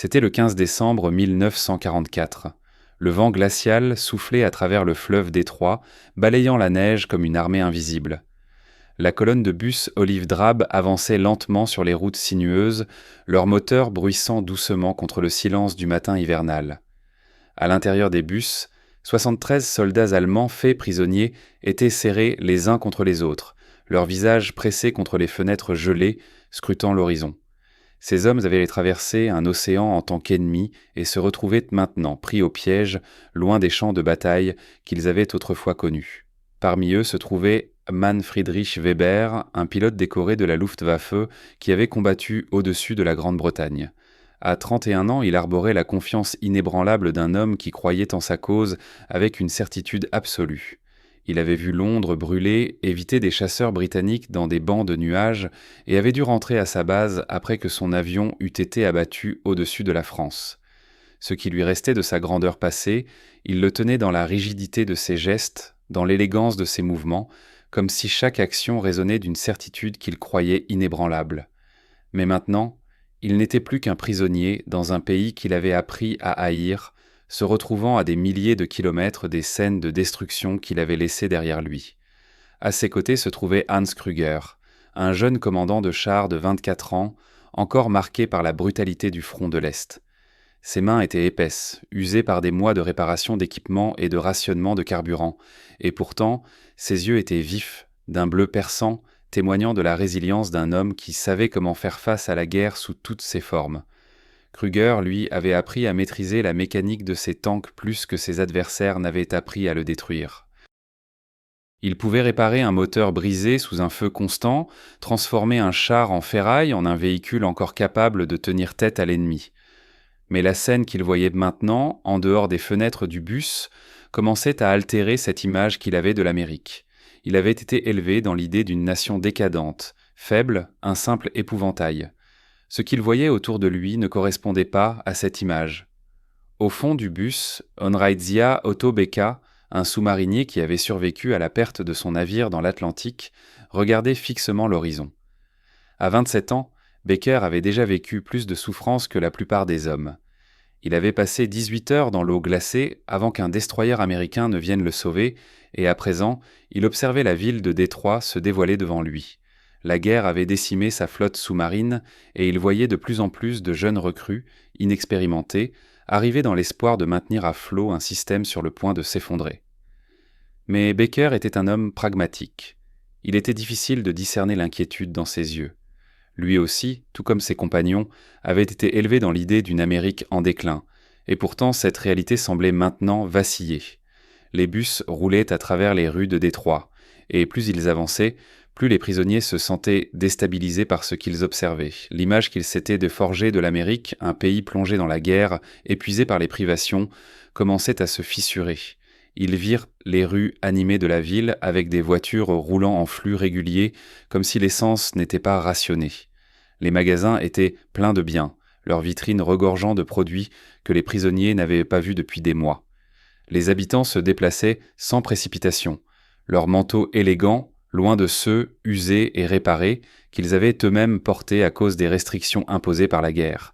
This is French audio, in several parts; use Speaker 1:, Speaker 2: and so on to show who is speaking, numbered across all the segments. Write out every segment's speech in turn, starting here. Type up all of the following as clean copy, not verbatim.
Speaker 1: C'était le 15 décembre 1944. Le vent glacial soufflait à travers le fleuve Détroit, balayant la neige comme une armée invisible. La colonne de bus olive drabe avançait lentement sur les routes sinueuses, leurs moteurs bruissant doucement contre le silence du matin hivernal. À l'intérieur des bus, 73 soldats allemands faits prisonniers étaient serrés les uns contre les autres, leurs visages pressés contre les fenêtres gelées, scrutant l'horizon. Ces hommes avaient traversé un océan en tant qu'ennemis et se retrouvaient maintenant pris au piège, loin des champs de bataille qu'ils avaient autrefois connus. Parmi eux se trouvait Mann Friedrich Weber, un pilote décoré de la Luftwaffe qui avait combattu au-dessus de la Grande-Bretagne. À 31 ans, il arborait la confiance inébranlable d'un homme qui croyait en sa cause avec une certitude absolue. Il avait vu Londres brûler, éviter des chasseurs britanniques dans des bancs de nuages et avait dû rentrer à sa base après que son avion eût été abattu au-dessus de la France. Ce qui lui restait de sa grandeur passée, il le tenait dans la rigidité de ses gestes, dans l'élégance de ses mouvements, comme si chaque action résonnait d'une certitude qu'il croyait inébranlable. Mais maintenant, il n'était plus qu'un prisonnier dans un pays qu'il avait appris à haïr, se retrouvant à des milliers de kilomètres des scènes de destruction qu'il avait laissées derrière lui. À ses côtés se trouvait Hans Krüger, un jeune commandant de chars de 24 ans, encore marqué par la brutalité du front de l'Est. Ses mains étaient épaisses, usées par des mois de réparation d'équipements et de rationnement de carburant, et pourtant, ses yeux étaient vifs, d'un bleu perçant, témoignant de la résilience d'un homme qui savait comment faire face à la guerre sous toutes ses formes. Krüger, lui, avait appris à maîtriser la mécanique de ses tanks plus que ses adversaires n'avaient appris à le détruire. Il pouvait réparer un moteur brisé sous un feu constant, transformer un char en ferraille en un véhicule encore capable de tenir tête à l'ennemi. Mais la scène qu'il voyait maintenant, en dehors des fenêtres du bus, commençait à altérer cette image qu'il avait de l'Amérique. Il avait été élevé dans l'idée d'une nation décadente, faible, un simple épouvantail. Ce qu'il voyait autour de lui ne correspondait pas à cette image. Au fond du bus, Onraitsia Otto-Beka, un sous-marinier qui avait survécu à la perte de son navire dans l'Atlantique, regardait fixement l'horizon. À 27 ans, Becker avait déjà vécu plus de souffrances que la plupart des hommes. Il avait passé 18 heures dans l'eau glacée avant qu'un destroyer américain ne vienne le sauver, et à présent, il observait la ville de Détroit se dévoiler devant lui. La guerre avait décimé sa flotte sous-marine, et il voyait de plus en plus de jeunes recrues, inexpérimentés, arriver dans l'espoir de maintenir à flot un système sur le point de s'effondrer. Mais Becker était un homme pragmatique. Il était difficile de discerner l'inquiétude dans ses yeux. Lui aussi, tout comme ses compagnons, avait été élevé dans l'idée d'une Amérique en déclin, et pourtant cette réalité semblait maintenant vaciller. Les bus roulaient à travers les rues de Détroit, et plus ils avançaient, plus les prisonniers se sentaient déstabilisés par ce qu'ils observaient. L'image qu'ils s'étaient forgée de l'Amérique, un pays plongé dans la guerre, épuisé par les privations, commençait à se fissurer. Ils virent les rues animées de la ville avec des voitures roulant en flux régulier, comme si l'essence n'était pas rationnée. Les magasins étaient pleins de biens, leurs vitrines regorgeant de produits que les prisonniers n'avaient pas vus depuis des mois. Les habitants se déplaçaient sans précipitation, leurs manteaux élégants, loin de ceux usés et réparés qu'ils avaient eux-mêmes portés à cause des restrictions imposées par la guerre.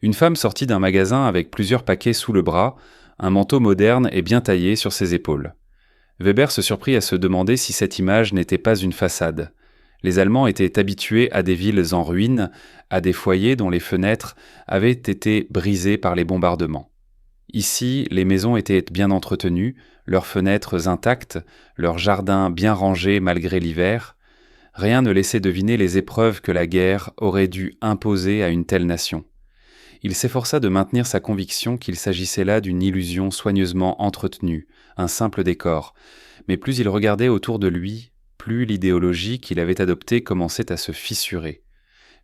Speaker 1: Une femme sortit d'un magasin avec plusieurs paquets sous le bras, un manteau moderne et bien taillé sur ses épaules. Weber se surprit à se demander si cette image n'était pas une façade. Les Allemands étaient habitués à des villes en ruine, à des foyers dont les fenêtres avaient été brisées par les bombardements. Ici, les maisons étaient bien entretenues, leurs fenêtres intactes, leurs jardins bien rangés malgré l'hiver. Rien ne laissait deviner les épreuves que la guerre aurait dû imposer à une telle nation. Il s'efforça de maintenir sa conviction qu'il s'agissait là d'une illusion soigneusement entretenue, un simple décor, mais plus il regardait autour de lui, plus l'idéologie qu'il avait adoptée commençait à se fissurer.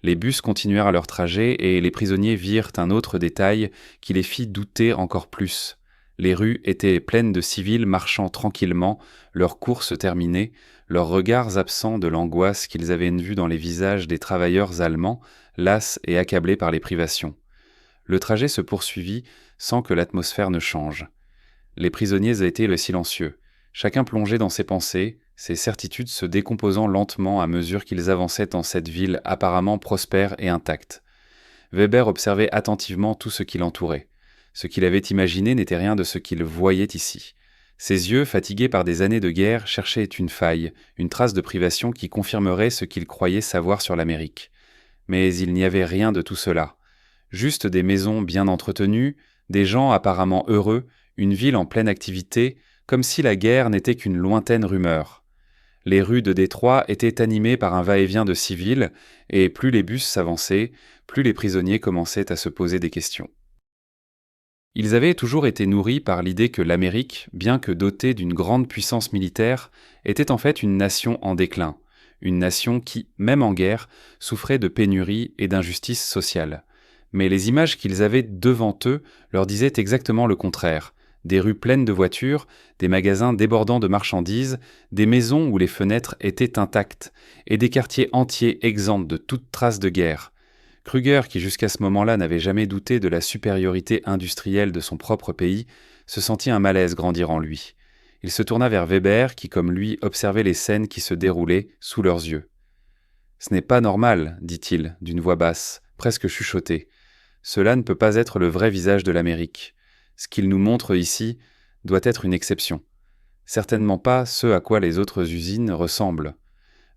Speaker 1: Les bus continuèrent leur trajet et les prisonniers virent un autre détail qui les fit douter encore plus. Les rues étaient pleines de civils marchant tranquillement, leur course terminée, leurs regards absents de l'angoisse qu'ils avaient vue dans les visages des travailleurs allemands, las et accablés par les privations. Le trajet se poursuivit sans que l'atmosphère ne change. Les prisonniers étaient le silencieux, chacun plongé dans ses pensées, ses certitudes se décomposant lentement à mesure qu'ils avançaient dans cette ville apparemment prospère et intacte. Weber observait attentivement tout ce qui l'entourait. Ce qu'il avait imaginé n'était rien de ce qu'il voyait ici. Ses yeux, fatigués par des années de guerre, cherchaient une faille, une trace de privation qui confirmerait ce qu'il croyait savoir sur l'Amérique. Mais il n'y avait rien de tout cela. Juste des maisons bien entretenues, des gens apparemment heureux, une ville en pleine activité, comme si la guerre n'était qu'une lointaine rumeur. Les rues de Détroit étaient animées par un va-et-vient de civils, et plus les bus s'avançaient, plus les prisonniers commençaient à se poser des questions. Ils avaient toujours été nourris par l'idée que l'Amérique, bien que dotée d'une grande puissance militaire, était en fait une nation en déclin, une nation qui, même en guerre, souffrait de pénurie et d'injustice sociale. Mais les images qu'ils avaient devant eux leur disaient exactement le contraire. Des rues pleines de voitures, des magasins débordant de marchandises, des maisons où les fenêtres étaient intactes, et des quartiers entiers exempts de toute trace de guerre. Kruger, qui jusqu'à ce moment-là n'avait jamais douté de la supériorité industrielle de son propre pays, se sentit un malaise grandir en lui. Il se tourna vers Weber, qui comme lui observait les scènes qui se déroulaient sous leurs yeux. « Ce n'est pas normal, dit-il, d'une voix basse, presque chuchotée. Cela ne peut pas être le vrai visage de l'Amérique. Ce qu'il nous montre ici doit être une exception. Certainement pas ce à quoi les autres usines ressemblent. »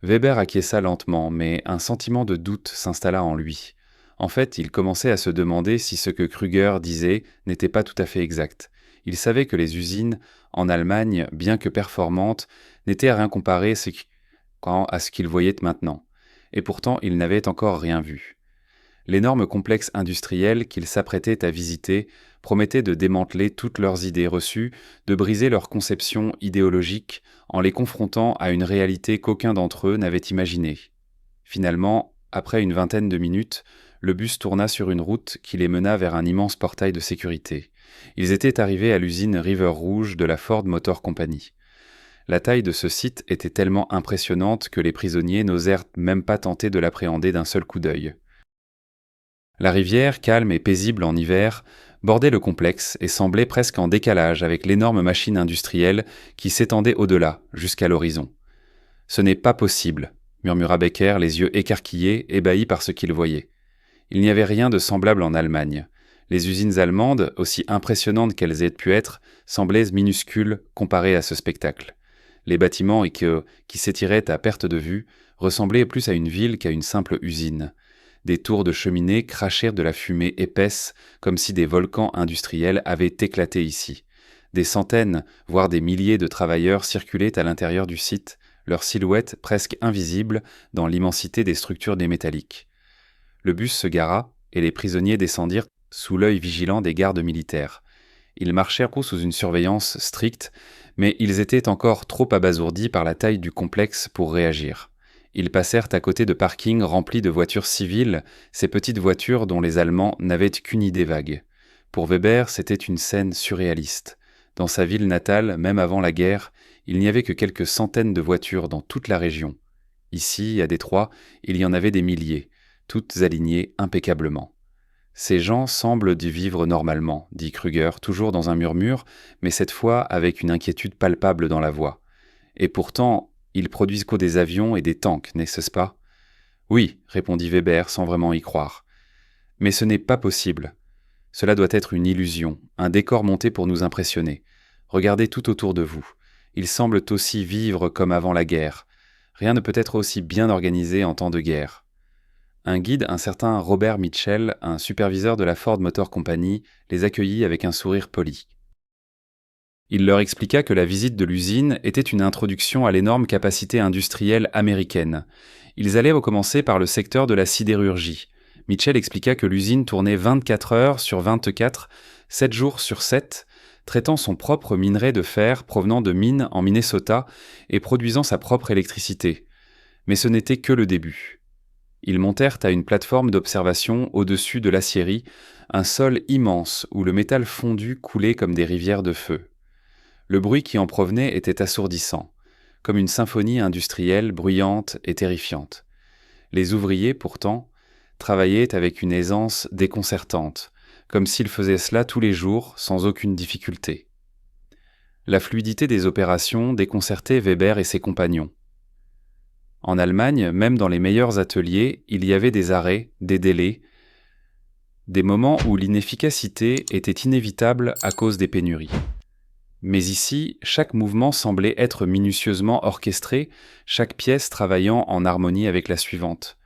Speaker 1: Weber acquiesça lentement, mais un sentiment de doute s'installa en lui. En fait, il commençait à se demander si ce que Kruger disait n'était pas tout à fait exact. Il savait que les usines, en Allemagne, bien que performantes, n'étaient à rien comparé à ce qu'il voyait maintenant. Et pourtant, il n'avait encore rien vu. L'énorme complexe industriel qu'il s'apprêtait à visiter promettait de démanteler toutes leurs idées reçues, de briser leurs conceptions idéologiques en les confrontant à une réalité qu'aucun d'entre eux n'avait imaginée. Finalement, après une vingtaine de minutes, le bus tourna sur une route qui les mena vers un immense portail de sécurité. Ils étaient arrivés à l'usine River Rouge de la Ford Motor Company. La taille de ce site était tellement impressionnante que les prisonniers n'osèrent même pas tenter de l'appréhender d'un seul coup d'œil. La rivière, calme et paisible en hiver, bordait le complexe et semblait presque en décalage avec l'énorme machine industrielle qui s'étendait au-delà, jusqu'à l'horizon. « Ce n'est pas possible », murmura Becker, les yeux écarquillés, ébahis par ce qu'il voyait. Il n'y avait rien de semblable en Allemagne. Les usines allemandes, aussi impressionnantes qu'elles aient pu être, semblaient minuscules comparées à ce spectacle. Les bâtiments qui s'étiraient à perte de vue ressemblaient plus à une ville qu'à une simple usine. Des tours de cheminées crachèrent de la fumée épaisse, comme si des volcans industriels avaient éclaté ici. Des centaines, voire des milliers de travailleurs circulaient à l'intérieur du site, leurs silhouettes presque invisibles dans l'immensité des structures des métalliques. Le bus se gara, et les prisonniers descendirent sous l'œil vigilant des gardes militaires. Ils marchèrent sous une surveillance stricte, mais ils étaient encore trop abasourdis par la taille du complexe pour réagir. Ils passèrent à côté de parkings remplis de voitures civiles, ces petites voitures dont les Allemands n'avaient qu'une idée vague. Pour Weber, c'était une scène surréaliste. Dans sa ville natale, même avant la guerre, il n'y avait que quelques centaines de voitures dans toute la région. Ici, à Détroit, il y en avait des milliers, toutes alignées impeccablement. « Ces gens semblent d'y vivre normalement, » dit Kruger, toujours dans un murmure, mais cette fois avec une inquiétude palpable dans la voix. « Et pourtant, ils produisent qu'aux des avions et des tanks, n'est-ce pas ?»« Oui, » répondit Weber sans vraiment y croire. « Mais ce n'est pas possible. Cela doit être une illusion, un décor monté pour nous impressionner. Regardez tout autour de vous. Ils semblent aussi vivre comme avant la guerre. Rien ne peut être aussi bien organisé en temps de guerre. » Un guide, un certain Robert Mitchell, un superviseur de la Ford Motor Company, les accueillit avec un sourire poli. Il leur expliqua que la visite de l'usine était une introduction à l'énorme capacité industrielle américaine. Ils allaient recommencer par le secteur de la sidérurgie. Mitchell expliqua que l'usine tournait 24 heures sur 24, 7 jours sur 7, traitant son propre minerai de fer provenant de mines en Minnesota et produisant sa propre électricité. Mais ce n'était que le début. Ils montèrent à une plateforme d'observation au-dessus de l'aciérie, un sol immense où le métal fondu coulait comme des rivières de feu. Le bruit qui en provenait était assourdissant, comme une symphonie industrielle bruyante et terrifiante. Les ouvriers, pourtant, travaillaient avec une aisance déconcertante, comme s'ils faisaient cela tous les jours sans aucune difficulté. La fluidité des opérations déconcertait Weber et ses compagnons. En Allemagne, même dans les meilleurs ateliers, il y avait des arrêts, des délais. des moments où l'inefficacité était inévitable à cause des pénuries. Mais ici, chaque mouvement semblait être minutieusement orchestré, chaque pièce travaillant en harmonie avec la suivante.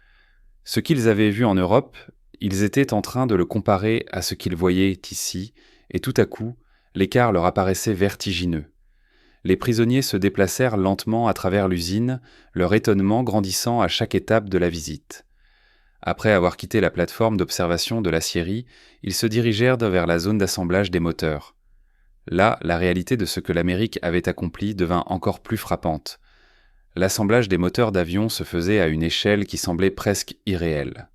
Speaker 1: Ce qu'ils avaient vu en Europe, ils étaient en train de le comparer à ce qu'ils voyaient ici, et tout à coup, l'écart leur apparaissait vertigineux. Les prisonniers se déplacèrent lentement à travers l'usine, leur étonnement grandissant à chaque étape de la visite. Après avoir quitté la plateforme d'observation de l'aciérie, ils se dirigèrent vers la zone d'assemblage des moteurs. Là, la réalité de ce que l'Amérique avait accompli devint encore plus frappante. L'assemblage des moteurs d'avion se faisait à une échelle qui semblait presque irréelle.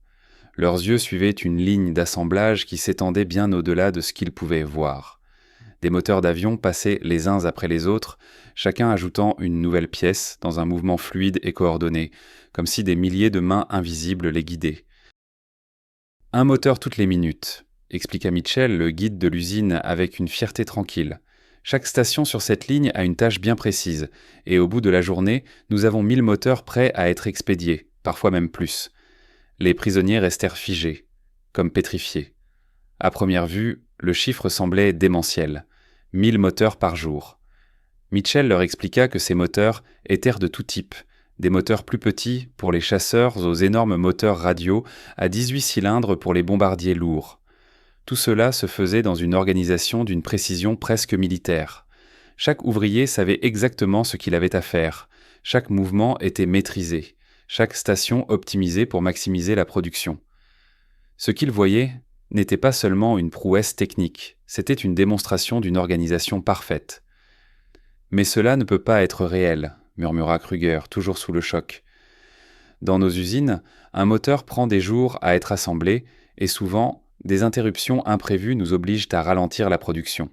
Speaker 1: Leurs yeux suivaient une ligne d'assemblage qui s'étendait bien au-delà de ce qu'ils pouvaient voir. Des moteurs d'avion passaient les uns après les autres, chacun ajoutant une nouvelle pièce dans un mouvement fluide et coordonné, comme si des milliers de mains invisibles les guidaient. Un moteur toutes les minutes, expliqua Mitchell, le guide de l'usine, avec une fierté tranquille. Chaque station sur cette ligne a une tâche bien précise, et au bout de la journée, nous avons 1000 moteurs prêts à être expédiés, parfois même plus. Les prisonniers restèrent figés, comme pétrifiés. À première vue, le chiffre semblait démentiel. 1000 moteurs par jour. Mitchell leur expliqua que ces moteurs étaient de tout type, des moteurs plus petits pour les chasseurs aux énormes moteurs radio à 18 cylindres pour les bombardiers lourds. Tout cela se faisait dans une organisation d'une précision presque militaire. Chaque ouvrier savait exactement ce qu'il avait à faire. Chaque mouvement était maîtrisé. Chaque station optimisée pour maximiser la production. Ce qu'ils voyaient n'était pas seulement une prouesse technique, c'était une démonstration d'une organisation parfaite. « Mais cela ne peut pas être réel », murmura Kruger, toujours sous le choc. Dans nos usines, un moteur prend des jours à être assemblé et souvent, des interruptions imprévues nous obligent à ralentir la production.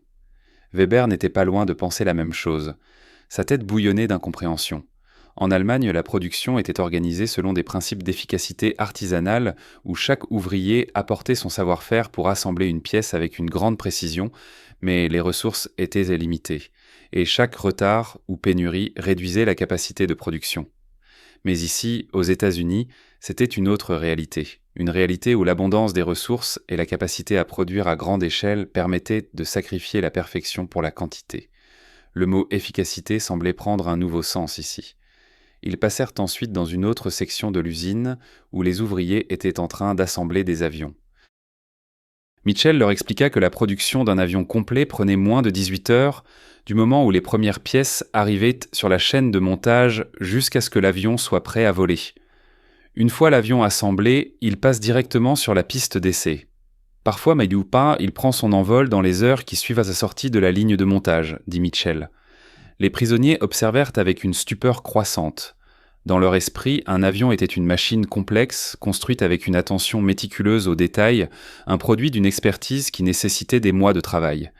Speaker 1: Weber n'était pas loin de penser la même chose. Sa tête bouillonnait d'incompréhension. En Allemagne, la production était organisée selon des principes d'efficacité artisanale où chaque ouvrier apportait son savoir-faire pour assembler une pièce avec une grande précision, mais les ressources étaient limitées, et chaque retard ou pénurie réduisait la capacité de production. Mais ici, aux États-Unis, c'était une autre réalité, une réalité où l'abondance des ressources et la capacité à produire à grande échelle permettaient de sacrifier la perfection pour la quantité. Le mot efficacité semblait prendre un nouveau sens ici. Ils passèrent ensuite dans une autre section de l'usine où les ouvriers étaient en train d'assembler des avions. Mitchell leur expliqua que la production d'un avion complet prenait moins de 18 heures, du moment où les premières pièces arrivaient sur la chaîne de montage jusqu'à ce que l'avion soit prêt à voler. Une fois l'avion assemblé, il passe directement sur la piste d'essai. Parfois, mais ou pas, il prend son envol dans les heures qui suivent à sa sortie de la ligne de montage, dit Mitchell. Les prisonniers observèrent avec une stupeur croissante. Dans leur esprit, un avion était une machine complexe, construite avec une attention méticuleuse aux détails, un produit d'une expertise qui nécessitait des mois de travail.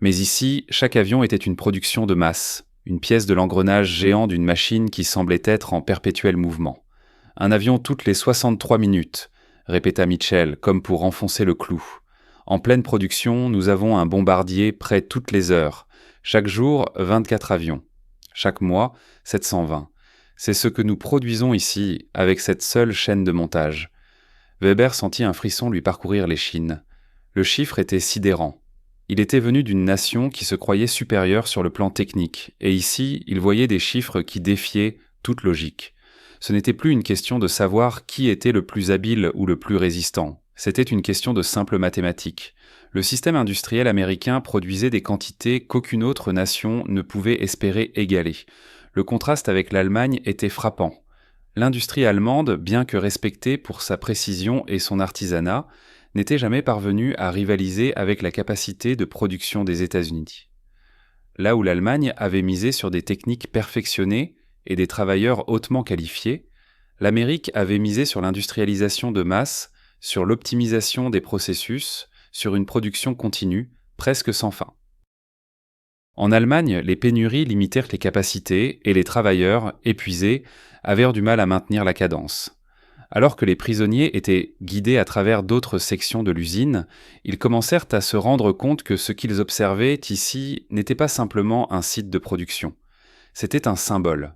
Speaker 1: Mais ici, chaque avion était une production de masse, une pièce de l'engrenage géant d'une machine qui semblait être en perpétuel mouvement. Un avion toutes les 63 minutes, répéta Mitchell, comme pour enfoncer le clou. En pleine production, nous avons un bombardier prêt toutes les heures. Chaque jour, 24 avions. Chaque mois, 720. C'est ce que nous produisons ici, avec cette seule chaîne de montage. Weber sentit un frisson lui parcourir l'échine. Le chiffre était sidérant. Il était venu d'une nation qui se croyait supérieure sur le plan technique, et ici, il voyait des chiffres qui défiaient toute logique. Ce n'était plus une question de savoir qui était le plus habile ou le plus résistant. C'était une question de simple mathématiques. Le système industriel américain produisait des quantités qu'aucune autre nation ne pouvait espérer égaler. Le contraste avec l'Allemagne était frappant. L'industrie allemande, bien que respectée pour sa précision et son artisanat, n'était jamais parvenue à rivaliser avec la capacité de production des États-Unis. Là où l'Allemagne avait misé sur des techniques perfectionnées et des travailleurs hautement qualifiés, l'Amérique avait misé sur l'industrialisation de masse, sur l'optimisation des processus, sur une production continue, presque sans fin. En Allemagne, les pénuries limitèrent les capacités et les travailleurs, épuisés, avaient du mal à maintenir la cadence. Alors que les prisonniers étaient guidés à travers d'autres sections de l'usine, ils commencèrent à se rendre compte que ce qu'ils observaient ici n'était pas simplement un site de production. C'était un symbole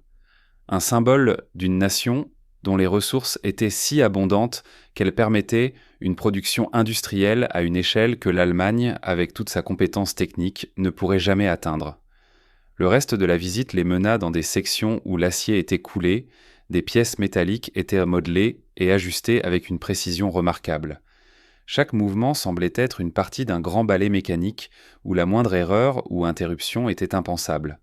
Speaker 1: d'une nation, dont les ressources étaient si abondantes qu'elles permettaient une production industrielle à une échelle que l'Allemagne, avec toute sa compétence technique, ne pourrait jamais atteindre. Le reste de la visite les mena dans des sections où l'acier était coulé, des pièces métalliques étaient modelées et ajustées avec une précision remarquable. Chaque mouvement semblait être une partie d'un grand ballet mécanique où la moindre erreur ou interruption était impensable.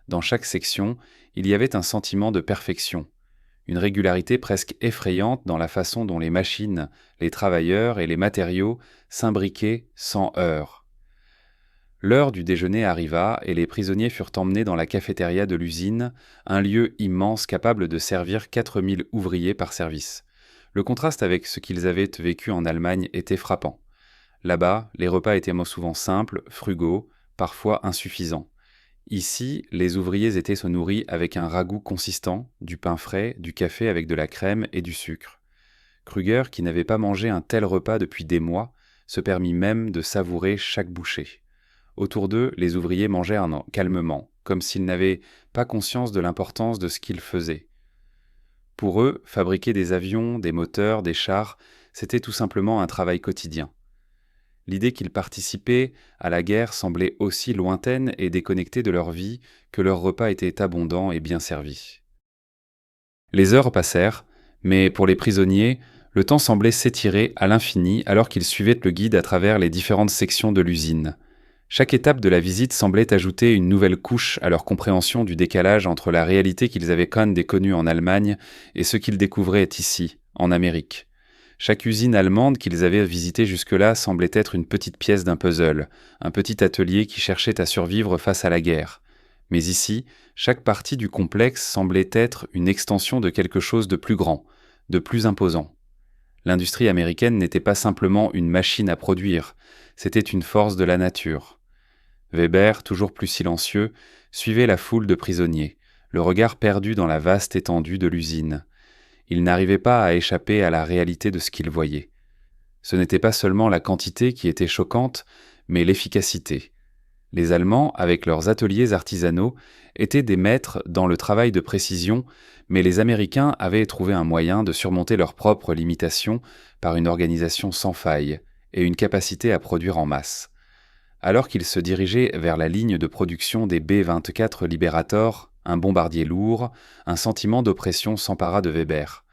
Speaker 1: Dans chaque section, il y avait un sentiment de perfection, une régularité presque effrayante dans la façon dont les machines, les travailleurs et les matériaux s'imbriquaient sans heurts. L'heure du déjeuner arriva et les prisonniers furent emmenés dans la cafétéria de l'usine, un lieu immense capable de servir 4000 ouvriers par service. Le contraste avec ce qu'ils avaient vécu en Allemagne était frappant. Là-bas, les repas étaient souvent simples, frugaux, parfois insuffisants. Ici, les ouvriers étaient se nourris avec un ragoût consistant, du pain frais, du café avec de la crème et du sucre. Krüger, qui n'avait pas mangé un tel repas depuis des mois, se permit même de savourer chaque bouchée. Autour d'eux, les ouvriers mangèrent calmement, comme s'ils n'avaient pas conscience de l'importance de ce qu'ils faisaient. Pour eux, fabriquer des avions, des moteurs, des chars, c'était tout simplement un travail quotidien. L'idée qu'ils participaient à la guerre semblait aussi lointaine et déconnectée de leur vie que leur repas était abondant et bien servi. Les heures passèrent, mais pour les prisonniers, le temps semblait s'étirer à l'infini alors qu'ils suivaient le guide à travers les différentes sections de l'usine. Chaque étape de la visite semblait ajouter une nouvelle couche à leur compréhension du décalage entre la réalité qu'ils avaient connue en Allemagne et ce qu'ils découvraient ici, en Amérique. Chaque usine allemande qu'ils avaient visitée jusque-là semblait être une petite pièce d'un puzzle, un petit atelier qui cherchait à survivre face à la guerre. Mais ici, chaque partie du complexe semblait être une extension de quelque chose de plus grand, de plus imposant. L'industrie américaine n'était pas simplement une machine à produire, c'était une force de la nature. Weber, toujours plus silencieux, suivait la foule de prisonniers, le regard perdu dans la vaste étendue de l'usine. Il n'arrivait pas à échapper à la réalité de ce qu'il voyait. Ce n'était pas seulement la quantité qui était choquante, mais l'efficacité. Les Allemands, avec leurs ateliers artisanaux, étaient des maîtres dans le travail de précision, mais les Américains avaient trouvé un moyen de surmonter leurs propres limitations par une organisation sans faille et une capacité à produire en masse. Alors qu'ils se dirigeaient vers la ligne de production des B-24 Liberator, un bombardier lourd, un sentiment d'oppression s'empara de Weber.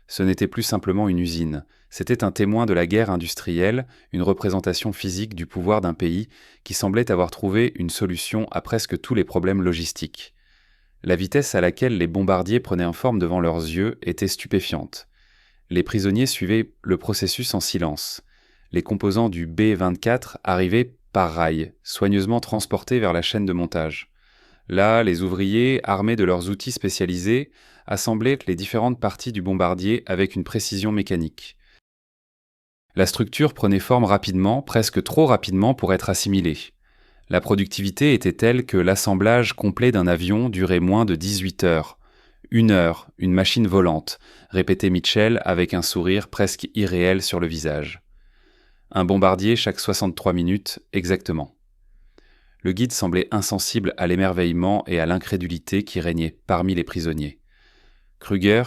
Speaker 1: Ce n'était plus simplement une usine, c'était un témoin de la guerre industrielle, une représentation physique du pouvoir d'un pays qui semblait avoir trouvé une solution à presque tous les problèmes logistiques. La vitesse à laquelle les bombardiers prenaient forme devant leurs yeux était stupéfiante. Les prisonniers suivaient le processus en silence. Les composants du B-24 arrivaient par rail, soigneusement transportés vers la chaîne de montage. Là, les ouvriers, armés de leurs outils spécialisés, assemblaient les différentes parties du bombardier avec une précision mécanique. La structure prenait forme rapidement, presque trop rapidement pour être assimilée. La productivité était telle que l'assemblage complet d'un avion durait moins de 18 heures. 1 heure, une machine volante, répétait Mitchell avec un sourire presque irréel sur le visage. Un bombardier chaque 63 minutes, exactement. Le guide semblait insensible à l'émerveillement et à l'incrédulité qui régnaient parmi les prisonniers. Krüger,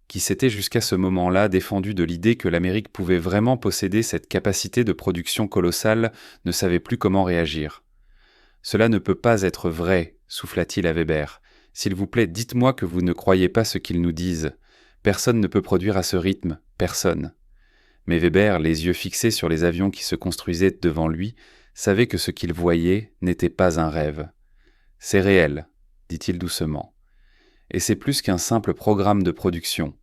Speaker 1: qui s'était jusqu'à ce moment-là défendu de l'idée que l'Amérique pouvait vraiment posséder cette capacité de production colossale, ne savait plus comment réagir. « Cela ne peut pas être vrai, souffla-t-il à Weber. « S'il vous plaît, dites-moi que vous ne croyez pas ce qu'ils nous disent. Personne ne peut produire à ce rythme, personne. » Mais Weber, les yeux fixés sur les avions qui se construisaient devant lui, savait que ce qu'il voyait n'était pas un rêve. « C'est réel, » dit-il doucement. « Et c'est plus qu'un simple programme de production.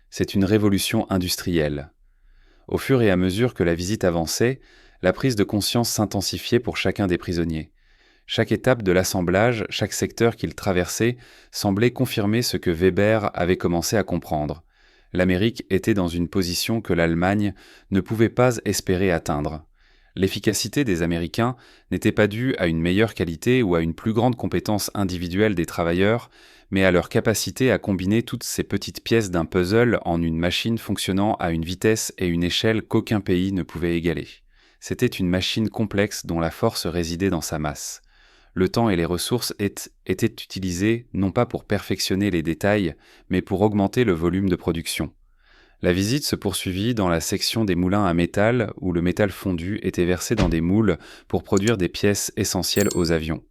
Speaker 1: C'est une révolution industrielle. » Au fur et à mesure que la visite avançait, la prise de conscience s'intensifiait pour chacun des prisonniers. Chaque étape de l'assemblage, chaque secteur qu'ils traversaient, semblait confirmer ce que Weber avait commencé à comprendre. L'Amérique était dans une position que l'Allemagne ne pouvait pas espérer atteindre. L'efficacité des Américains n'était pas due à une meilleure qualité ou à une plus grande compétence individuelle des travailleurs, mais à leur capacité à combiner toutes ces petites pièces d'un puzzle en une machine fonctionnant à une vitesse et une échelle qu'aucun pays ne pouvait égaler. C'était une machine complexe dont la force résidait dans sa masse. le temps et les ressources étaient utilisés non pas pour perfectionner les détails, mais pour augmenter le volume de production. La visite se poursuivit dans la section des moulins à métal où le métal fondu était versé dans des moules pour produire des pièces essentielles aux avions.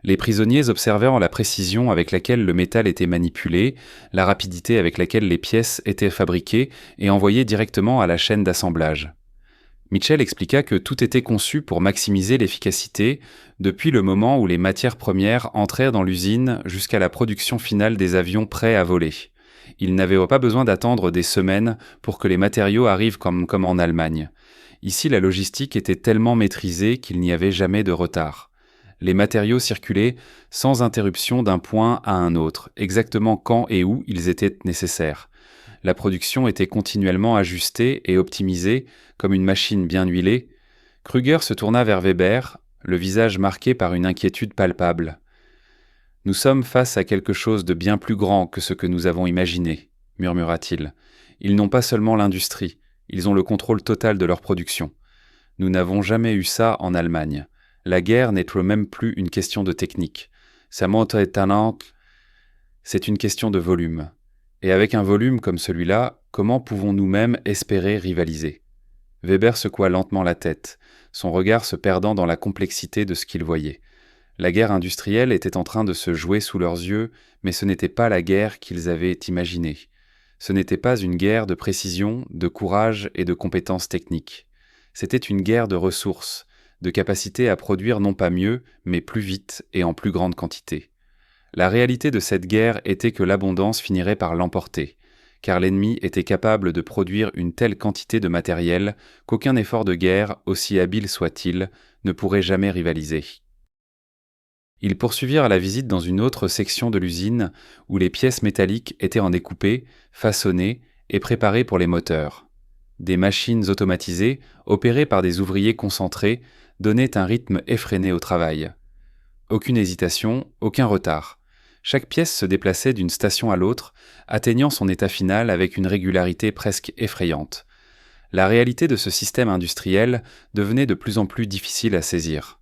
Speaker 1: Les prisonniers observèrent la précision avec laquelle le métal était manipulé, la rapidité avec laquelle les pièces étaient fabriquées et envoyées directement à la chaîne d'assemblage. Mitchell expliqua que tout était conçu pour maximiser l'efficacité depuis le moment où les matières premières entrèrent dans l'usine jusqu'à la production finale des avions prêts à voler. Il n'avait pas besoin d'attendre des semaines pour que les matériaux arrivent comme en Allemagne. Ici, la logistique était tellement maîtrisée qu'il n'y avait jamais de retard. Les matériaux circulaient sans interruption d'un point à un autre, exactement quand et où ils étaient nécessaires. La production était continuellement ajustée et optimisée, comme une machine bien huilée. Krüger se tourna vers Weber, le visage marqué par une inquiétude palpable. « Nous sommes face à quelque chose de bien plus grand que ce que nous avons imaginé, » murmura-t-il. « Ils n'ont pas seulement l'industrie, ils ont le contrôle total de leur production. Nous n'avons jamais eu ça en Allemagne. La guerre n'est même plus une question de technique. C'est une question de volume. Et avec un volume comme celui-là, comment pouvons nous-mêmes espérer rivaliser ?» Weber secoua lentement la tête, son regard se perdant dans la complexité de ce qu'il voyait. La guerre industrielle était en train de se jouer sous leurs yeux, mais ce n'était pas la guerre qu'ils avaient imaginée. Ce n'était pas une guerre de précision, de courage et de compétences techniques. C'était une guerre de ressources, de capacité à produire non pas mieux, mais plus vite et en plus grande quantité. La réalité de cette guerre était que l'abondance finirait par l'emporter, car l'ennemi était capable de produire une telle quantité de matériel qu'aucun effort de guerre, aussi habile soit-il, ne pourrait jamais rivaliser. Ils poursuivirent la visite dans une autre section de l'usine où les pièces métalliques étaient en découpées, façonnées et préparées pour les moteurs. Des machines automatisées, opérées par des ouvriers concentrés, donnaient un rythme effréné au travail. Aucune hésitation, aucun retard. Chaque pièce se déplaçait d'une station à l'autre, atteignant son état final avec une régularité presque effrayante. La réalité de ce système industriel devenait de plus en plus difficile à saisir.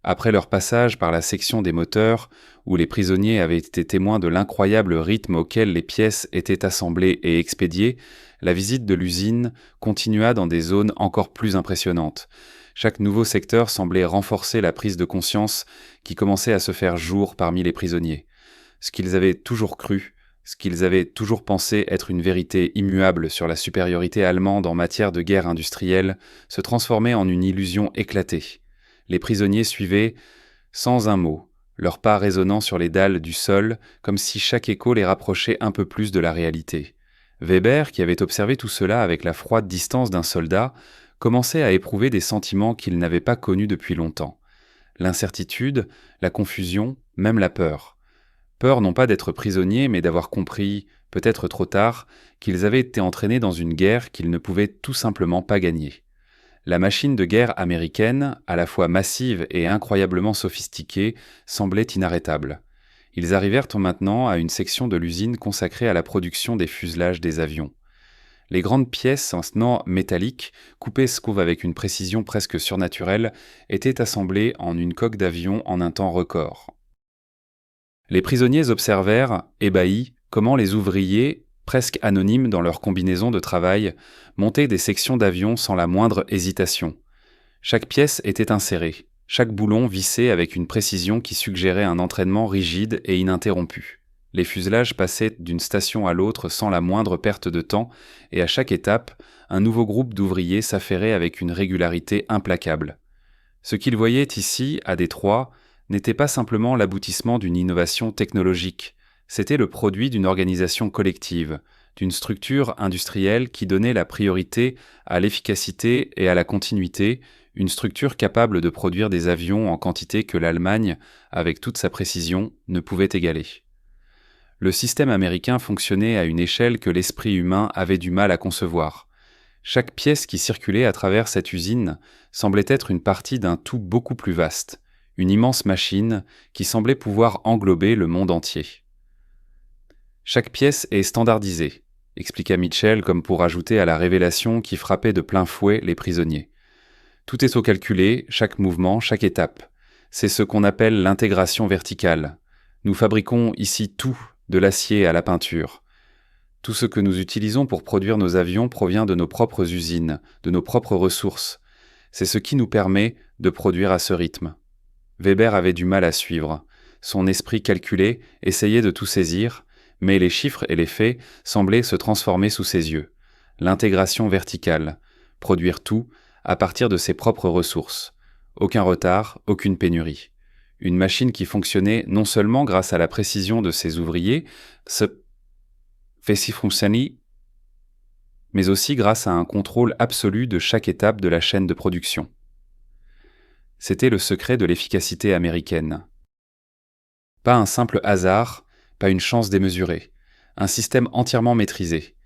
Speaker 1: Après leur passage par la section des moteurs, où les prisonniers avaient été témoins de l'incroyable rythme auquel les pièces étaient assemblées et expédiées, la visite de l'usine continua dans des zones encore plus impressionnantes. Chaque nouveau secteur semblait renforcer la prise de conscience qui commençait à se faire jour parmi les prisonniers. Ce qu'ils avaient toujours cru, ce qu'ils avaient toujours pensé être une vérité immuable sur la supériorité allemande en matière de guerre industrielle, se transformait en une illusion éclatée. Les prisonniers suivaient, sans un mot, leurs pas résonnant sur les dalles du sol, comme si chaque écho les rapprochait un peu plus de la réalité. Weber, qui avait observé tout cela avec la froide distance d'un soldat, commençait à éprouver des sentiments qu'il n'avait pas connus depuis longtemps. L'incertitude, la confusion, même la peur. Peur non pas d'être prisonniers, mais d'avoir compris, peut-être trop tard, qu'ils avaient été entraînés dans une guerre qu'ils ne pouvaient tout simplement pas gagner. La machine de guerre américaine, à la fois massive et incroyablement sophistiquée, semblait inarrêtable. Ils arrivèrent maintenant à une section de l'usine consacrée à la production des fuselages des avions. Les grandes pièces en métallique, coupées avec une précision presque surnaturelle, étaient assemblées en une coque d'avion en un temps record. Les prisonniers observèrent, ébahis, comment les ouvriers, presque anonymes dans leur combinaison de travail, montaient des sections d'avions sans la moindre hésitation. Chaque pièce était insérée, chaque boulon vissé avec une précision qui suggérait un entraînement rigide et ininterrompu. Les fuselages passaient d'une station à l'autre sans la moindre perte de temps, et à chaque étape, un nouveau groupe d'ouvriers s'affairait avec une régularité implacable. Ce qu'ils voyaient ici, à Détroit, n'était pas simplement l'aboutissement d'une innovation technologique, c'était le produit d'une organisation collective, d'une structure industrielle qui donnait la priorité à l'efficacité et à la continuité, une structure capable de produire des avions en quantité que l'Allemagne, avec toute sa précision, ne pouvait égaler. Le système américain fonctionnait à une échelle que l'esprit humain avait du mal à concevoir. Chaque pièce qui circulait à travers cette usine semblait être une partie d'un tout beaucoup plus vaste, une immense machine qui semblait pouvoir englober le monde entier. Chaque pièce est standardisée, expliqua Mitchell comme pour ajouter à la révélation qui frappait de plein fouet les prisonniers. Tout est au calculé, chaque mouvement, chaque étape. C'est ce qu'on appelle l'intégration verticale. Nous fabriquons ici tout, de l'acier à la peinture. Tout ce que nous utilisons pour produire nos avions provient de nos propres usines, de nos propres ressources. C'est ce qui nous permet de produire à ce rythme. Weber avait du mal à suivre. Son esprit calculé essayait de tout saisir, mais les chiffres et les faits semblaient se transformer sous ses yeux. L'intégration verticale, produire tout à partir de ses propres ressources. Aucun retard, aucune pénurie. Une machine qui fonctionnait non seulement grâce à la précision de ses ouvriers, mais aussi grâce à un contrôle absolu de chaque étape de la chaîne de production. C'était le secret de l'efficacité américaine. Pas un simple hasard, pas une chance démesurée, un système entièrement maîtrisé.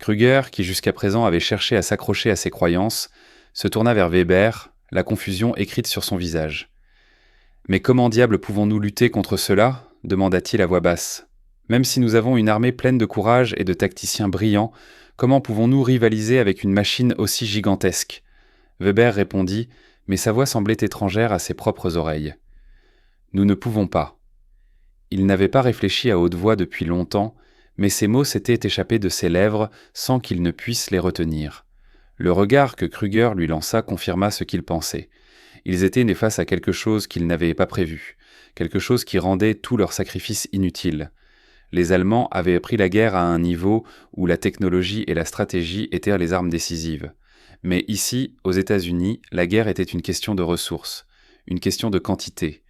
Speaker 1: Krüger, qui jusqu'à présent avait cherché à s'accrocher à ses croyances, se tourna vers Weber, la confusion écrite sur son visage. « Mais comment diable pouvons-nous lutter contre cela » demanda-t-il à voix basse. « Même si nous avons une armée pleine de courage et de tacticiens brillants, comment pouvons-nous rivaliser avec une machine aussi gigantesque ?» Weber répondit, mais sa voix semblait étrangère à ses propres oreilles. « Nous ne pouvons pas. » Il n'avait pas réfléchi à haute voix depuis longtemps, mais ces mots s'étaient échappés de ses lèvres sans qu'il ne puisse les retenir. Le regard que Krüger lui lança confirma ce qu'il pensait. Ils étaient nés face à quelque chose qu'ils n'avaient pas prévu, quelque chose qui rendait tout leur sacrifice inutile. Les Allemands avaient pris la guerre à un niveau où la technologie et la stratégie étaient les armes décisives. Mais ici, aux États-Unis, la guerre était une question de ressources, une question de quantité.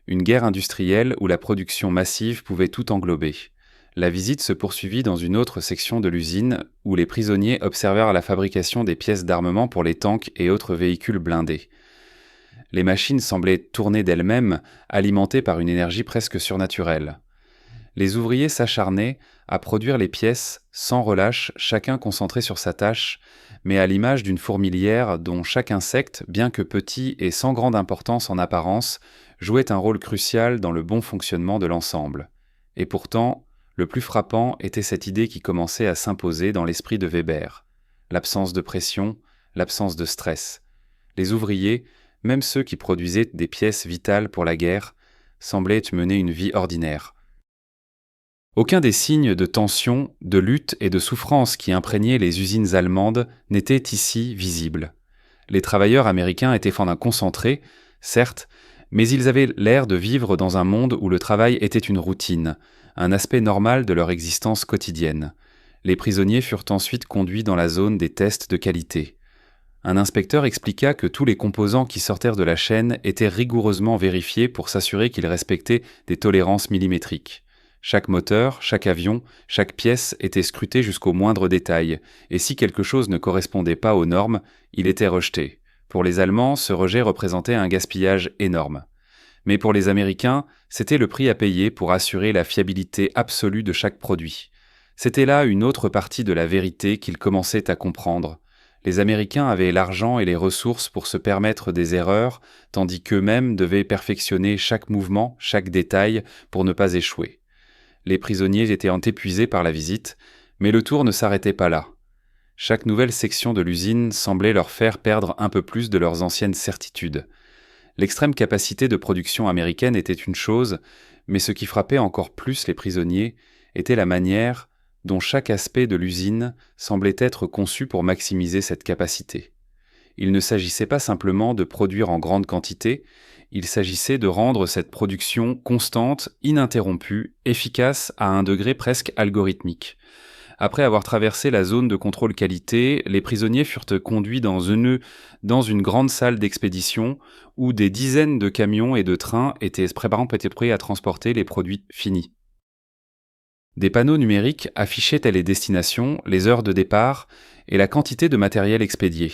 Speaker 1: Une guerre industrielle où la production massive pouvait tout englober. La visite se poursuivit dans une autre section de l'usine où les prisonniers observèrent la fabrication des pièces d'armement pour les tanks et autres véhicules blindés. Les machines semblaient tourner d'elles-mêmes, alimentées par une énergie presque surnaturelle. Les ouvriers s'acharnaient à produire les pièces sans relâche, chacun concentré sur sa tâche, mais à l'image d'une fourmilière dont chaque insecte, bien que petit et sans grande importance en apparence, jouait un rôle crucial dans le bon fonctionnement de l'ensemble. Et pourtant, le plus frappant était cette idée qui commençait à s'imposer dans l'esprit de Weber. L'absence de pression, l'absence de stress. Les ouvriers, même ceux qui produisaient des pièces vitales pour la guerre, semblaient mener une vie ordinaire. Aucun des signes de tension, de lutte et de souffrance qui imprégnaient les usines allemandes n'était ici visible. Les travailleurs américains étaient fendants concentrés, certes, mais ils avaient l'air de vivre dans un monde où le travail était une routine, un aspect normal de leur existence quotidienne. Les prisonniers furent ensuite conduits dans la zone des tests de qualité. Un inspecteur expliqua que tous les composants qui sortirent de la chaîne étaient rigoureusement vérifiés pour s'assurer qu'ils respectaient des tolérances millimétriques. Chaque moteur, chaque avion, chaque pièce était scrutée jusqu'au moindre détail, et si quelque chose ne correspondait pas aux normes, il était rejeté. Pour les Allemands, ce rejet représentait un gaspillage énorme. Mais pour les Américains, c'était le prix à payer pour assurer la fiabilité absolue de chaque produit. C'était là une autre partie de la vérité qu'ils commençaient à comprendre. Les Américains avaient l'argent et les ressources pour se permettre des erreurs, tandis qu'eux-mêmes devaient perfectionner chaque mouvement, chaque détail, pour ne pas échouer. Les prisonniers étaient épuisés par la visite, mais le tour ne s'arrêtait pas là. Chaque nouvelle section de l'usine semblait leur faire perdre un peu plus de leurs anciennes certitudes. L'extrême capacité de production américaine était une chose, mais ce qui frappait encore plus les prisonniers était la manière dont chaque aspect de l'usine semblait être conçu pour maximiser cette capacité. Il ne s'agissait pas simplement de produire en grande quantité, il s'agissait de rendre cette production constante, ininterrompue, efficace à un degré presque algorithmique. Après avoir traversé la zone de contrôle qualité, les prisonniers furent conduits dans une grande salle d'expédition où des dizaines de camions et de trains étaient prêts à transporter les produits finis. Des panneaux numériques affichaient les destinations, les heures de départ et la quantité de matériel expédié.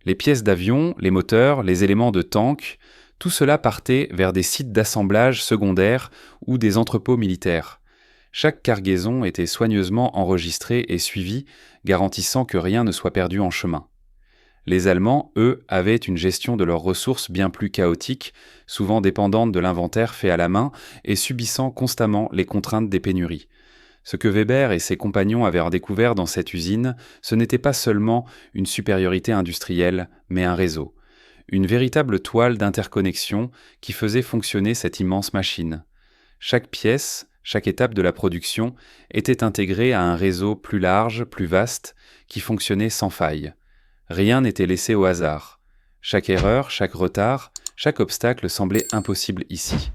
Speaker 1: Les pièces d'avion, les moteurs, les éléments de tank, tout cela partait vers des sites d'assemblage secondaires ou des entrepôts militaires. Chaque cargaison était soigneusement enregistrée et suivie, garantissant que rien ne soit perdu en chemin. Les Allemands, eux, avaient une gestion de leurs ressources bien plus chaotique, souvent dépendante de l'inventaire fait à la main et subissant constamment les contraintes des pénuries. Ce que Weber et ses compagnons avaient découvert dans cette usine, ce n'était pas seulement une supériorité industrielle, mais un réseau. une véritable toile d'interconnexion qui faisait fonctionner cette immense machine. Chaque pièce, chaque étape de la production était intégrée à un réseau plus large, plus vaste, qui fonctionnait sans faille. Rien n'était laissé au hasard. Chaque erreur, chaque retard, chaque obstacle semblait impossible ici.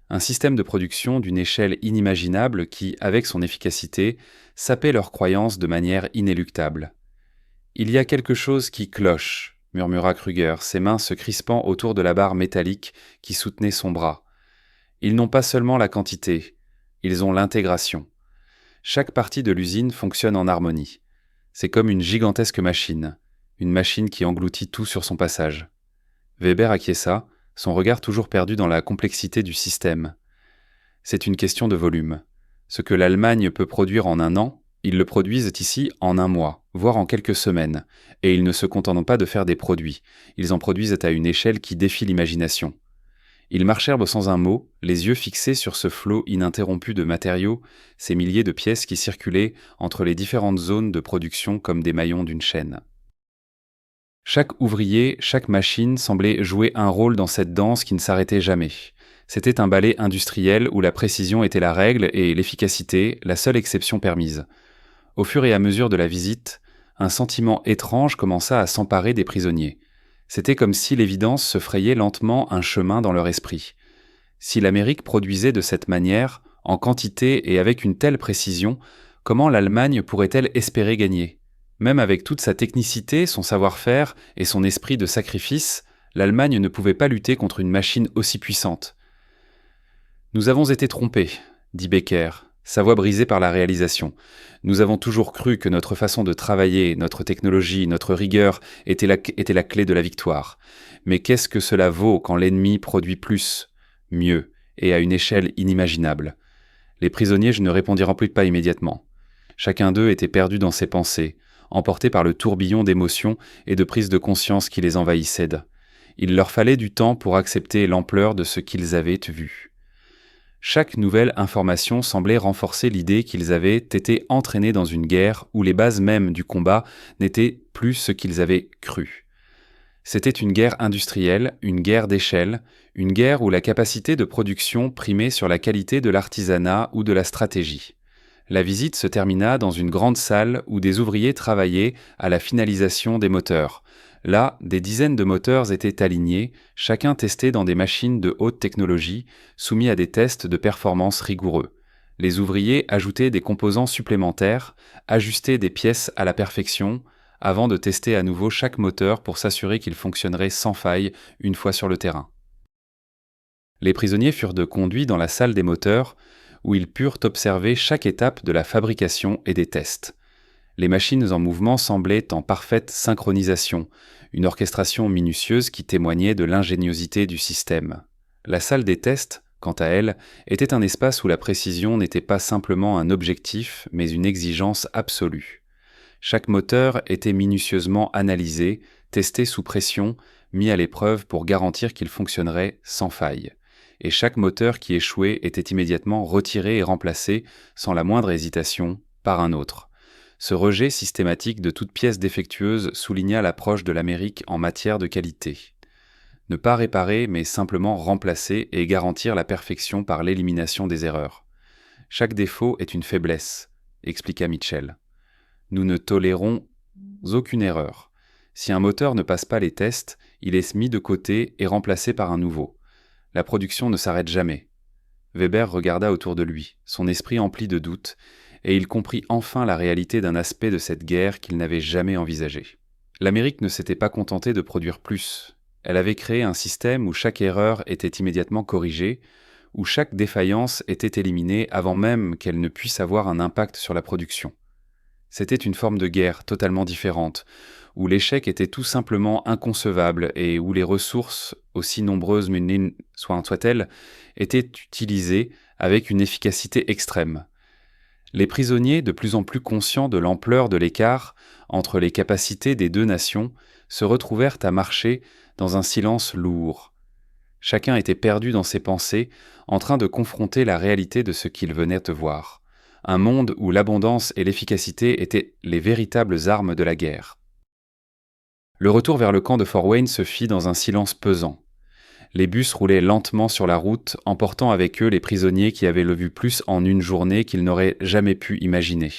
Speaker 1: Un système de production d'une échelle inimaginable qui, avec son efficacité, sapait leurs croyances de manière inéluctable. « Il y a quelque chose qui cloche », murmura Kruger, ses mains se crispant autour de la barre métallique qui soutenait son bras. « Ils n'ont pas seulement la quantité, ils ont l'intégration. Chaque partie de l'usine fonctionne en harmonie. C'est comme une gigantesque machine, une machine qui engloutit tout sur son passage. » Weber acquiesça, son regard toujours perdu dans la complexité du système. C'est une question de volume. Ce que l'Allemagne peut produire en un an, ils le produisent ici en un mois, voire en quelques semaines. Et ils ne se contentent pas de faire des produits, ils en produisent à une échelle qui défie l'imagination. Ils marchèrent sans un mot, les yeux fixés sur ce flot ininterrompu de matériaux, ces milliers de pièces qui circulaient entre les différentes zones de production comme des maillons d'une chaîne. Chaque ouvrier, chaque machine semblait jouer un rôle dans cette danse qui ne s'arrêtait jamais. C'était un ballet industriel où la précision était la règle et l'efficacité la seule exception permise. Au fur et à mesure de la visite, un sentiment étrange commença à s'emparer des prisonniers. C'était comme si l'évidence se frayait lentement un chemin dans leur esprit. Si l'Amérique produisait de cette manière, en quantité et avec une telle précision, comment l'Allemagne pourrait-elle espérer gagner ? Même avec toute sa technicité, son savoir-faire et son esprit de sacrifice, l'Allemagne ne pouvait pas lutter contre une machine aussi puissante. « Nous avons été trompés, » dit Becker, sa voix brisée par la réalisation. « Nous avons toujours cru que notre façon de travailler, notre technologie, notre rigueur était la clé de la victoire. Mais qu'est-ce que cela vaut quand l'ennemi produit plus, mieux et à une échelle inimaginable ?» Les prisonniers ne répondirent plus pas immédiatement. Chacun d'eux était perdu dans ses pensées, emportés par le tourbillon d'émotions et de prise de conscience qui les envahissait. Il leur fallait du temps pour accepter l'ampleur de ce qu'ils avaient vu. Chaque nouvelle information semblait renforcer l'idée qu'ils avaient été entraînés dans une guerre où les bases mêmes du combat n'étaient plus ce qu'ils avaient cru. C'était une guerre industrielle, une guerre d'échelle, une guerre où la capacité de production primait sur la qualité de l'artisanat ou de la stratégie. La visite se termina dans une grande salle où des ouvriers travaillaient à la finalisation des moteurs. Là, des dizaines de moteurs étaient alignés, chacun testé dans des machines de haute technologie, soumis à des tests de performance rigoureux. Les ouvriers ajoutaient des composants supplémentaires, ajustaient des pièces à la perfection, avant de tester à nouveau chaque moteur pour s'assurer qu'il fonctionnerait sans faille une fois sur le terrain. Les prisonniers furent conduits dans la salle des moteurs, où ils purent observer chaque étape de la fabrication et des tests. Les machines en mouvement semblaient en parfaite synchronisation, une orchestration minutieuse qui témoignait de l'ingéniosité du système. La salle des tests, quant à elle, était un espace où la précision n'était pas simplement un objectif, mais une exigence absolue. Chaque moteur était minutieusement analysé, testé sous pression, mis à l'épreuve pour garantir qu'il fonctionnerait sans faille. Et chaque moteur qui échouait était immédiatement retiré et remplacé, sans la moindre hésitation, par un autre. Ce rejet systématique de toute pièce défectueuse souligna l'approche de l'Amérique en matière de qualité. Ne pas réparer, mais simplement remplacer et garantir la perfection par l'élimination des erreurs. Chaque défaut est une faiblesse, expliqua Mitchell. Nous ne tolérons aucune erreur. Si un moteur ne passe pas les tests, il est mis de côté et remplacé par un nouveau. La production ne s'arrête jamais. Weber regarda autour de lui, son esprit empli de doutes, et il comprit enfin la réalité d'un aspect de cette guerre qu'il n'avait jamais envisagé. L'Amérique ne s'était pas contentée de produire plus. Elle avait créé un système où chaque erreur était immédiatement corrigée, où chaque défaillance était éliminée avant même qu'elle ne puisse avoir un impact sur la production. C'était une forme de guerre totalement différente, où l'échec était tout simplement inconcevable et où les ressources, aussi nombreuses soient-elles, étaient utilisées avec une efficacité extrême. Les prisonniers, de plus en plus conscients de l'ampleur de l'écart entre les capacités des deux nations, se retrouvèrent à marcher dans un silence lourd. Chacun était perdu dans ses pensées, en train de confronter la réalité de ce qu'il venait de voir. Un monde où l'abondance et l'efficacité étaient les véritables armes de la guerre. Le retour vers le camp de Fort Wayne se fit dans un silence pesant. Les bus roulaient lentement sur la route, emportant avec eux les prisonniers qui avaient vu plus en une journée qu'ils n'auraient jamais pu imaginer.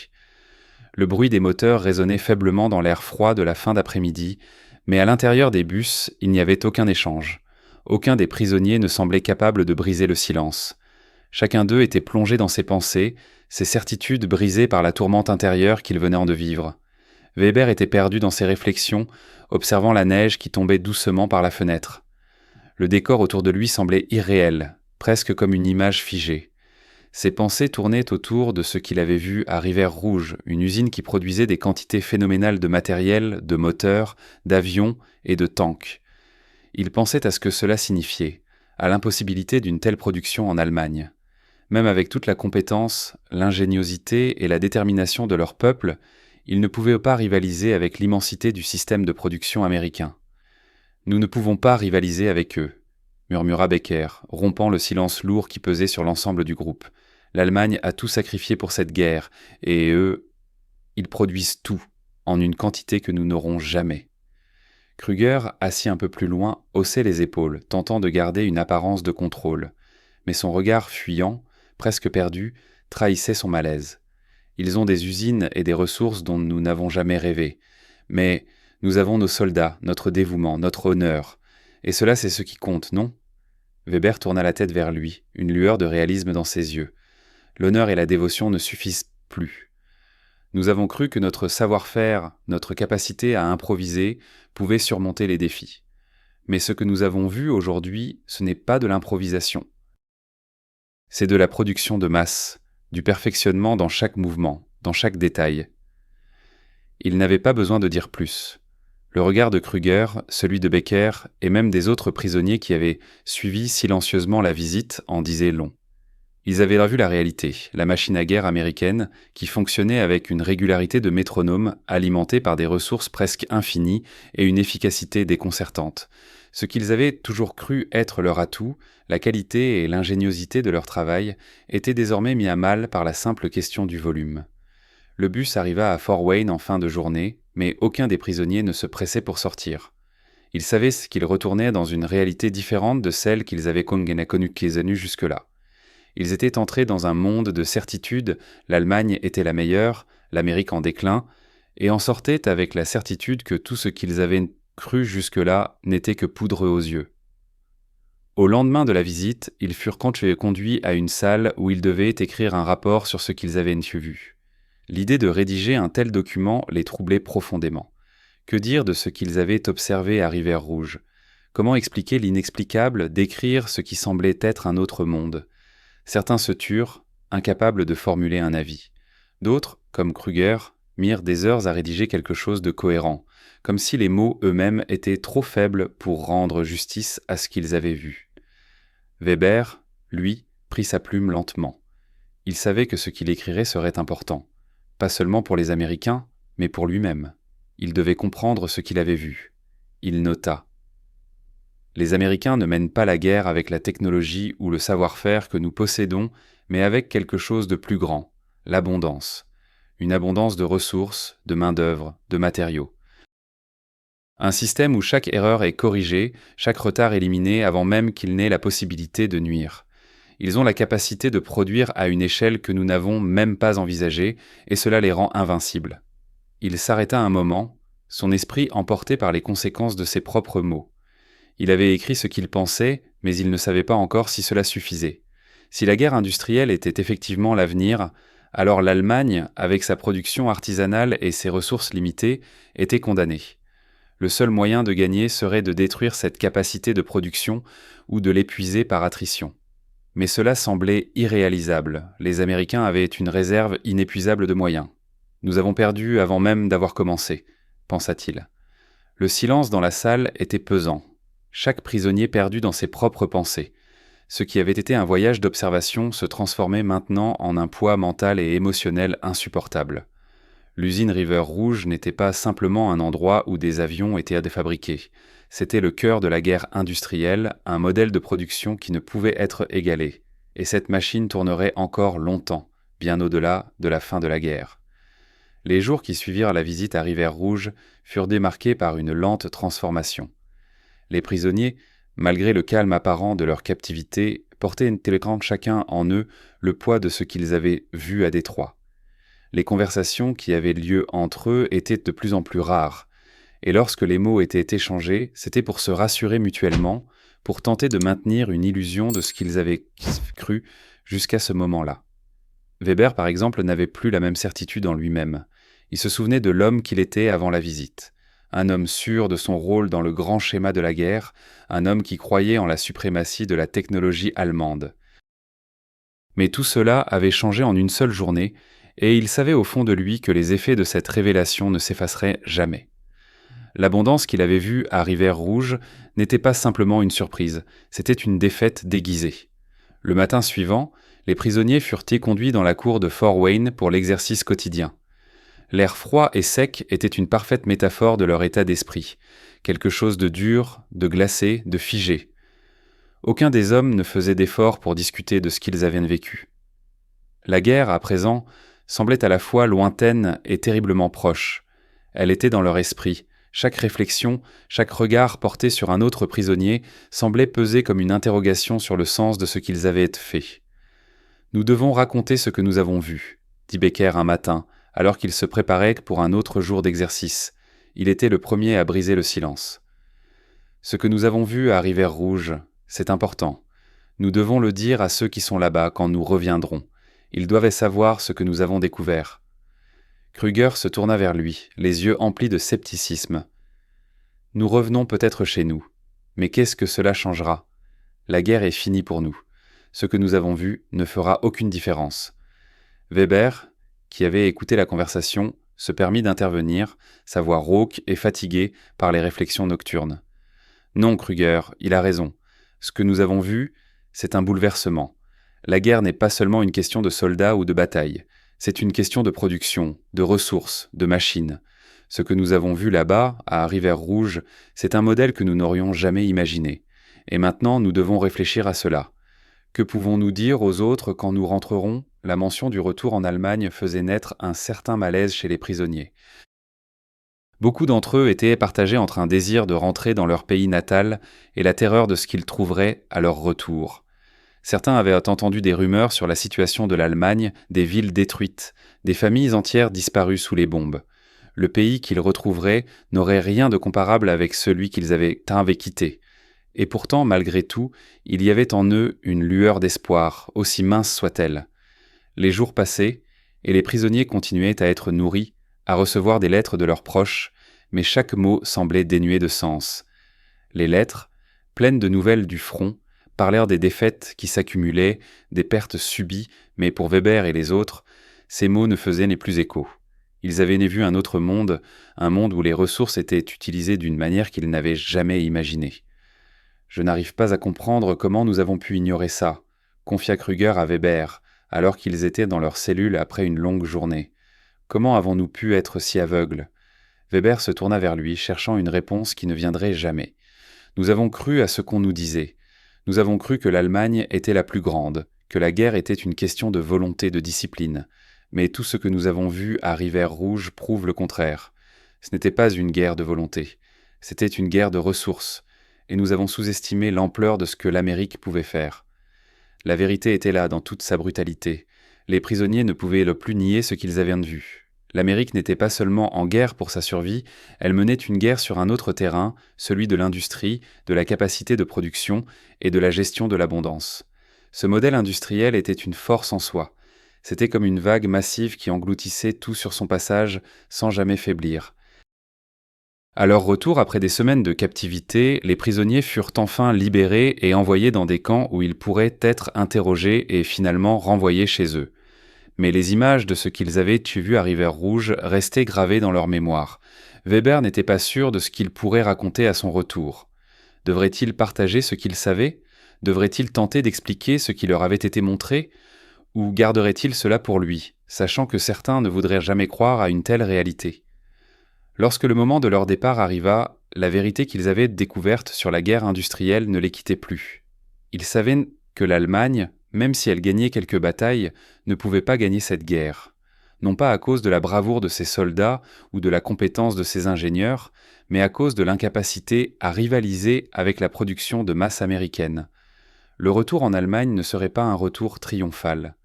Speaker 1: Le bruit des moteurs résonnait faiblement dans l'air froid de la fin d'après-midi, mais à l'intérieur des bus, il n'y avait aucun échange. Aucun des prisonniers ne semblait capable de briser le silence. Chacun d'eux était plongé dans ses pensées, ses certitudes brisées par la tourmente intérieure qu'ils venaient de vivre. Weber était perdu dans ses réflexions, observant la neige qui tombait doucement par la fenêtre. Le décor autour de lui semblait irréel, presque comme une image figée. Ses pensées tournaient autour de ce qu'il avait vu à Rivière-Rouge, une usine qui produisait des quantités phénoménales de matériel, de moteurs, d'avions et de tanks. Il pensait à ce que cela signifiait, à l'impossibilité d'une telle production en Allemagne. Même avec toute la compétence, l'ingéniosité et la détermination de leur peuple, ils ne pouvaient pas rivaliser avec l'immensité du système de production américain. « Nous ne pouvons pas rivaliser avec eux », murmura Becker, rompant le silence lourd qui pesait sur l'ensemble du groupe. « L'Allemagne a tout sacrifié pour cette guerre, et eux, ils produisent tout, en une quantité que nous n'aurons jamais. » Kruger, assis un peu plus loin, haussait les épaules, tentant de garder une apparence de contrôle. Mais son regard fuyant, presque perdu, trahissait son malaise. Ils ont des usines et des ressources dont nous n'avons jamais rêvé. Mais nous avons nos soldats, notre dévouement, notre honneur. Et cela, c'est ce qui compte, non ? Weber tourna la tête vers lui, une lueur de réalisme dans ses yeux. L'honneur et la dévotion ne suffisent plus. Nous avons cru que notre savoir-faire, notre capacité à improviser, pouvaient surmonter les défis. Mais ce que nous avons vu aujourd'hui, ce n'est pas de l'improvisation. C'est de la production de masse, du perfectionnement dans chaque mouvement, dans chaque détail. Il n'avait pas besoin de dire plus. Le regard de Kruger, celui de Becker et même des autres prisonniers qui avaient suivi silencieusement la visite en disaient long. Ils avaient vu la réalité, la machine à guerre américaine qui fonctionnait avec une régularité de métronome alimentée par des ressources presque infinies et une efficacité déconcertante. Ce qu'ils avaient toujours cru être leur atout, la qualité et l'ingéniosité de leur travail, étaient désormais mis à mal par la simple question du volume. Le bus arriva à Fort Wayne en fin de journée, mais aucun des prisonniers ne se pressait pour sortir. Ils savaient qu'ils retournaient dans une réalité différente de celle qu'ils avaient connue jusque-là. Ils étaient entrés dans un monde de certitude, l'Allemagne était la meilleure, l'Amérique en déclin, et en sortaient avec la certitude que tout ce qu'ils avaient cru jusque-là n'était que poudre aux yeux. Au lendemain de la visite, ils furent conduits à une salle où ils devaient écrire un rapport sur ce qu'ils avaient vu. L'idée de rédiger un tel document les troublait profondément. Que dire de ce qu'ils avaient observé à Rivière-Rouge ? Comment expliquer l'inexplicable, décrire ce qui semblait être un autre monde ? Certains se turent, incapables de formuler un avis. D'autres, comme Kruger, mirent des heures à rédiger quelque chose de cohérent, comme si les mots eux-mêmes étaient trop faibles pour rendre justice à ce qu'ils avaient vu. Weber, lui, prit sa plume lentement. Il savait que ce qu'il écrirait serait important, pas seulement pour les Américains, mais pour lui-même. Il devait comprendre ce qu'il avait vu. Il nota. Les Américains ne mènent pas la guerre avec la technologie ou le savoir-faire que nous possédons, mais avec quelque chose de plus grand, l'abondance. Une abondance de ressources, de main-d'œuvre, de matériaux. Un système où chaque erreur est corrigée, chaque retard éliminé avant même qu'il n'ait la possibilité de nuire. Ils ont la capacité de produire à une échelle que nous n'avons même pas envisagée, et cela les rend invincibles. Il s'arrêta un moment, son esprit emporté par les conséquences de ses propres mots. Il avait écrit ce qu'il pensait, mais il ne savait pas encore si cela suffisait. Si la guerre industrielle était effectivement l'avenir, alors l'Allemagne, avec sa production artisanale et ses ressources limitées, était condamnée. Le seul moyen de gagner serait de détruire cette capacité de production ou de l'épuiser par attrition. Mais cela semblait irréalisable. Les Américains avaient une réserve inépuisable de moyens. « Nous avons perdu avant même d'avoir commencé », pensa-t-il. Le silence dans la salle était pesant. Chaque prisonnier perdu dans ses propres pensées. Ce qui avait été un voyage d'observation se transformait maintenant en un poids mental et émotionnel insupportable. L'usine Rivière-Rouge n'était pas simplement un endroit où des avions étaient fabriqués. C'était le cœur de la guerre industrielle, un modèle de production qui ne pouvait être égalé. Et cette machine tournerait encore longtemps, bien au-delà de la fin de la guerre. Les jours qui suivirent la visite à Rivière-Rouge furent démarqués par une lente transformation. Les prisonniers, malgré le calme apparent de leur captivité, portaient intégrant chacun en eux le poids de ce qu'ils avaient vu à Détroit. Les conversations qui avaient lieu entre eux étaient de plus en plus rares, et lorsque les mots étaient échangés, c'était pour se rassurer mutuellement, pour tenter de maintenir une illusion de ce qu'ils avaient cru jusqu'à ce moment-là. Weber, par exemple, n'avait plus la même certitude en lui-même. Il se souvenait de l'homme qu'il était avant la visite. Un homme sûr de son rôle dans le grand schéma de la guerre, un homme qui croyait en la suprématie de la technologie allemande. Mais tout cela avait changé en une seule journée, et il savait au fond de lui que les effets de cette révélation ne s'effaceraient jamais. L'abondance qu'il avait vue à Rivière-Rouge n'était pas simplement une surprise, c'était une défaite déguisée. Le matin suivant, les prisonniers furent conduits dans la cour de Fort Wayne pour l'exercice quotidien. L'air froid et sec était une parfaite métaphore de leur état d'esprit, quelque chose de dur, de glacé, de figé. Aucun des hommes ne faisait d'effort pour discuter de ce qu'ils avaient vécu. La guerre, à présent, semblait à la fois lointaine et terriblement proche. Elle était dans leur esprit. Chaque réflexion, chaque regard porté sur un autre prisonnier semblait peser comme une interrogation sur le sens de ce qu'ils avaient fait. « Nous devons raconter ce que nous avons vu », dit Becker un matin, alors qu'il se préparait pour un autre jour d'exercice. Il était le premier à briser le silence. « Ce que nous avons vu à Rivière-Rouge, c'est important. Nous devons le dire à ceux qui sont là-bas quand nous reviendrons. Ils doivent savoir ce que nous avons découvert. » Kruger se tourna vers lui, les yeux emplis de scepticisme. « Nous revenons peut-être chez nous. Mais qu'est-ce que cela changera ? La guerre est finie pour nous. Ce que nous avons vu ne fera aucune différence. » Weber, qui avait écouté la conversation, se permit d'intervenir, sa voix rauque et fatiguée par les réflexions nocturnes. « Non, Kruger, il a raison. Ce que nous avons vu, c'est un bouleversement. La guerre n'est pas seulement une question de soldats ou de batailles. C'est une question de production, de ressources, de machines. Ce que nous avons vu là-bas, à Rivière-Rouge, c'est un modèle que nous n'aurions jamais imaginé. Et maintenant, nous devons réfléchir à cela. Que pouvons-nous dire aux autres quand nous rentrerons ? La mention du retour en Allemagne faisait naître un certain malaise chez les prisonniers. Beaucoup d'entre eux étaient partagés entre un désir de rentrer dans leur pays natal et la terreur de ce qu'ils trouveraient à leur retour. Certains avaient entendu des rumeurs sur la situation de l'Allemagne, des villes détruites, des familles entières disparues sous les bombes. Le pays qu'ils retrouveraient n'aurait rien de comparable avec celui qu'ils avaient quitté. Et pourtant, malgré tout, il y avait en eux une lueur d'espoir, aussi mince soit-elle. Les jours passaient, et les prisonniers continuaient à être nourris, à recevoir des lettres de leurs proches, mais chaque mot semblait dénué de sens. Les lettres, pleines de nouvelles du front, parlèrent des défaites qui s'accumulaient, des pertes subies, mais pour Weber et les autres, ces mots ne faisaient ni plus écho. Ils avaient vu un autre monde, un monde où les ressources étaient utilisées d'une manière qu'ils n'avaient jamais imaginée. « Je n'arrive pas à comprendre comment nous avons pu ignorer ça », confia Kruger à Weber, alors qu'ils étaient dans leur cellule après une longue journée. « Comment avons-nous pu être si aveugles ?» Weber se tourna vers lui, cherchant une réponse qui ne viendrait jamais. « Nous avons cru à ce qu'on nous disait. Nous avons cru que l'Allemagne était la plus grande, que la guerre était une question de volonté, de discipline. Mais tout ce que nous avons vu à Rivière-Rouge prouve le contraire. Ce n'était pas une guerre de volonté, c'était une guerre de ressources, et nous avons sous-estimé l'ampleur de ce que l'Amérique pouvait faire. La vérité était là dans toute sa brutalité. Les prisonniers ne pouvaient plus nier ce qu'ils avaient vu. L'Amérique n'était pas seulement en guerre pour sa survie, elle menait une guerre sur un autre terrain, celui de l'industrie, de la capacité de production et de la gestion de l'abondance. Ce modèle industriel était une force en soi. C'était comme une vague massive qui engloutissait tout sur son passage sans jamais faiblir. À leur retour, après des semaines de captivité, les prisonniers furent enfin libérés et envoyés dans des camps où ils pourraient être interrogés et finalement renvoyés chez eux. Mais les images de ce qu'ils avaient vu à Rivière-Rouge restaient gravées dans leur mémoire. Weber n'était pas sûr de ce qu'il pourrait raconter à son retour. Devrait-il partager ce qu'il savait ? Devrait-il tenter d'expliquer ce qui leur avait été montré ? Ou garderait-il cela pour lui, sachant que certains ne voudraient jamais croire à une telle réalité ? Lorsque le moment de leur départ arriva, la vérité qu'ils avaient découverte sur la guerre industrielle ne les quittait plus. Ils savaient que l'Allemagne, même si elle gagnait quelques batailles, ne pouvait pas gagner cette guerre. non pas à cause de la bravoure de ses soldats ou de la compétence de ses ingénieurs, mais à cause de l'incapacité à rivaliser avec la production de masse américaine. Le retour en Allemagne ne serait pas un retour triomphal.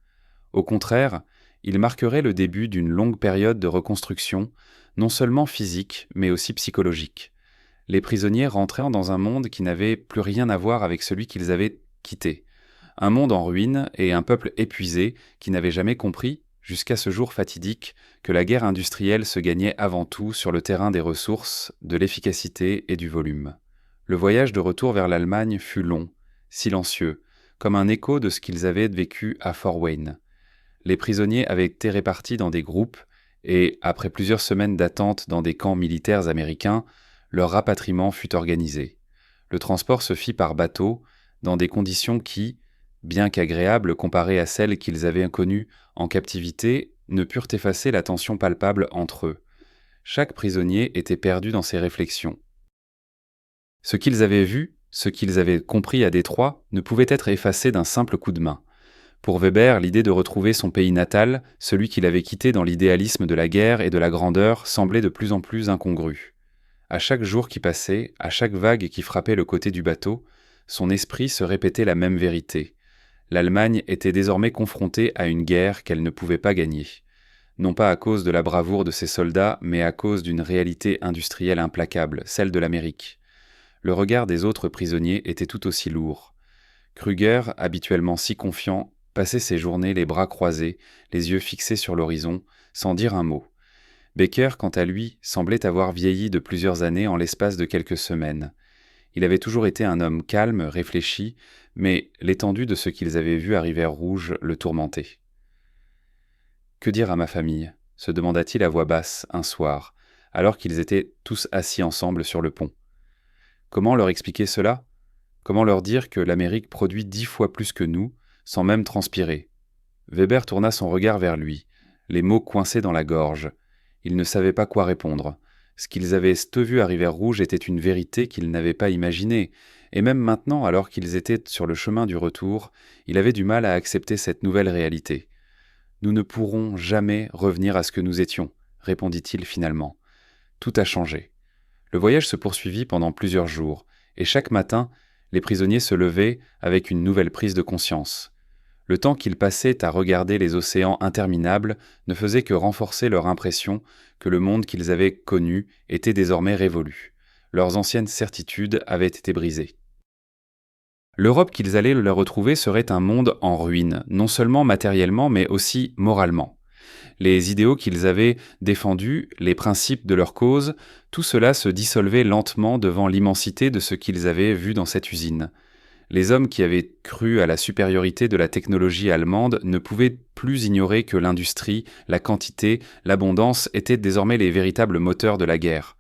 Speaker 1: Au contraire, il marquerait le début d'une longue période de reconstruction, non seulement physique, mais aussi psychologique. Les prisonniers rentraient dans un monde qui n'avait plus rien à voir avec celui qu'ils avaient quitté. Un monde en ruine et un peuple épuisé qui n'avait jamais compris, jusqu'à ce jour fatidique, que la guerre industrielle se gagnait avant tout sur le terrain des ressources, de l'efficacité et du volume. Le voyage de retour vers l'Allemagne fut long, silencieux, comme un écho de ce qu'ils avaient vécu à Fort Wayne. Les prisonniers avaient été répartis dans des groupes et, après plusieurs semaines d'attente dans des camps militaires américains, leur rapatriement fut organisé. Le transport se fit par bateau, dans des conditions qui, bien qu'agréables comparées à celles qu'ils avaient connues en captivité, ne purent effacer la tension palpable entre eux. Chaque prisonnier était perdu dans ses réflexions. Ce qu'ils avaient vu, ce qu'ils avaient compris à Détroit, ne pouvait être effacé d'un simple coup de main. Pour Weber, l'idée de retrouver son pays natal, celui qu'il avait quitté dans l'idéalisme de la guerre et de la grandeur, semblait de plus en plus incongrue. À chaque jour qui passait, à chaque vague qui frappait le côté du bateau, son esprit se répétait la même vérité. L'Allemagne était désormais confrontée à une guerre qu'elle ne pouvait pas gagner. Non pas à cause de la bravoure de ses soldats, mais à cause d'une réalité industrielle implacable, celle de l'Amérique. Le regard des autres prisonniers était tout aussi lourd. Kruger, habituellement si confiant, passait ses journées les bras croisés, les yeux fixés sur l'horizon, sans dire un mot. Baker, quant à lui, semblait avoir vieilli de plusieurs années en l'espace de quelques semaines. Il avait toujours été un homme calme, réfléchi, mais l'étendue de ce qu'ils avaient vu à Rivière-Rouge le tourmentait. « Que dire à ma famille ?» se demanda-t-il à voix basse un soir, alors qu'ils étaient tous assis ensemble sur le pont. Comment leur expliquer cela ? Comment leur dire que l'Amérique produit 10 fois plus que nous, sans même transpirer ? Weber tourna son regard vers lui, les mots coincés dans la gorge. Il ne savait pas quoi répondre. Ce qu'ils avaient vu à Rivière-Rouge était une vérité qu'ils n'avaient pas imaginée, et même maintenant, alors qu'ils étaient sur le chemin du retour, il avait du mal à accepter cette nouvelle réalité. « Nous ne pourrons jamais revenir à ce que nous étions, » répondit-il finalement. Tout a changé. Le voyage se poursuivit pendant plusieurs jours, et chaque matin, les prisonniers se levaient avec une nouvelle prise de conscience. Le temps qu'ils passaient à regarder les océans interminables ne faisait que renforcer leur impression que le monde qu'ils avaient connu était désormais révolu. Leurs anciennes certitudes avaient été brisées. L'Europe qu'ils allaient leur retrouver serait un monde en ruine, non seulement matériellement mais aussi moralement. Les idéaux qu'ils avaient défendus, les principes de leur cause, tout cela se dissolvait lentement devant l'immensité de ce qu'ils avaient vu dans cette usine. Les hommes qui avaient cru à la supériorité de la technologie allemande ne pouvaient plus ignorer que l'industrie, la quantité, l'abondance étaient désormais les véritables moteurs de la guerre.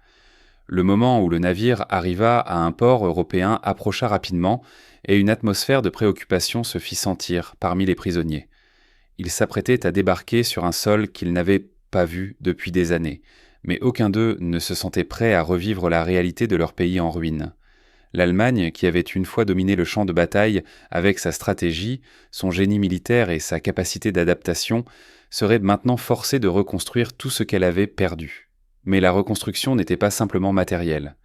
Speaker 1: Le moment où le navire arriva à un port européen approcha rapidement et une atmosphère de préoccupation se fit sentir parmi les prisonniers. Ils s'apprêtaient à débarquer sur un sol qu'ils n'avaient pas vu depuis des années, mais aucun d'eux ne se sentait prêt à revivre la réalité de leur pays en ruine. L'Allemagne, qui avait une fois dominé le champ de bataille avec sa stratégie, son génie militaire et sa capacité d'adaptation, serait maintenant forcée de reconstruire tout ce qu'elle avait perdu. Mais la reconstruction n'était pas simplement matérielle.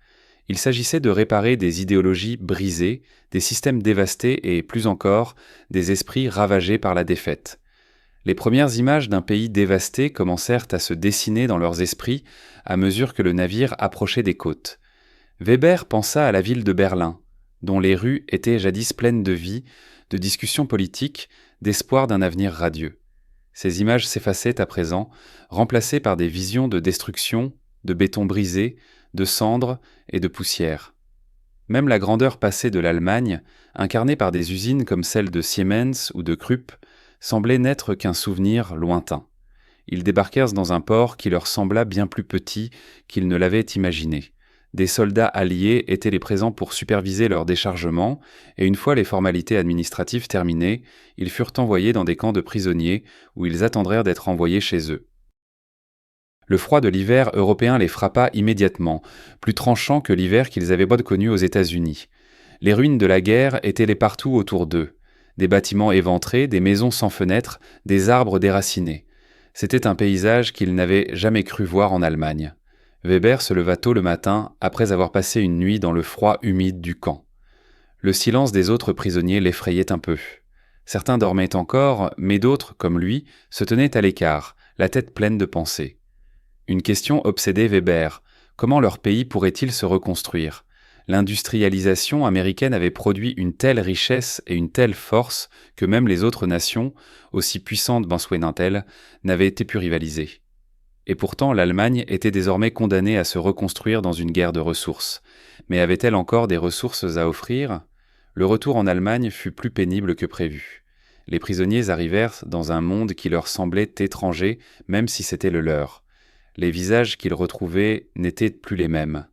Speaker 1: Il s'agissait de réparer des idéologies brisées, des systèmes dévastés et, plus encore, des esprits ravagés par la défaite. Les premières images d'un pays dévasté commencèrent à se dessiner dans leurs esprits à mesure que le navire approchait des côtes. Weber pensa à la ville de Berlin, dont les rues étaient jadis pleines de vie, de discussions politiques, d'espoir d'un avenir radieux. Ces images s'effaçaient à présent, remplacées par des visions de destruction, de béton brisé, de cendres et de poussière. Même la grandeur passée de l'Allemagne, incarnée par des usines comme celle de Siemens ou de Krupp, semblait n'être qu'un souvenir lointain. Ils débarquèrent dans un port qui leur sembla bien plus petit qu'ils ne l'avaient imaginé. Des soldats alliés étaient les présents pour superviser leur déchargement, et une fois les formalités administratives terminées, ils furent envoyés dans des camps de prisonniers où ils attendrent d'être envoyés chez eux. Le froid de l'hiver européen les frappa immédiatement, plus tranchant que l'hiver qu'ils avaient connu aux États-Unis. Les ruines de la guerre étaient partout autour d'eux. Des bâtiments éventrés, des maisons sans fenêtres, des arbres déracinés. C'était un paysage qu'il n'avait jamais cru voir en Allemagne. Weber se leva tôt le matin après avoir passé une nuit dans le froid humide du camp. Le silence des autres prisonniers l'effrayait un peu. Certains dormaient encore, mais d'autres, comme lui, se tenaient à l'écart, la tête pleine de pensées. Une question obsédait Weber. Comment leur pays pourrait-il se reconstruire ? L'industrialisation américaine avait produit une telle richesse et une telle force que même les autres nations, aussi puissantes ben soit-elles, n'avaient été pu rivaliser. Et pourtant, l'Allemagne était désormais condamnée à se reconstruire dans une guerre de ressources. Mais avait-elle encore des ressources à offrir ? Le retour en Allemagne fut plus pénible que prévu. Les prisonniers arrivèrent dans un monde qui leur semblait étranger, même si c'était le leur. Les visages qu'ils retrouvaient n'étaient plus les mêmes.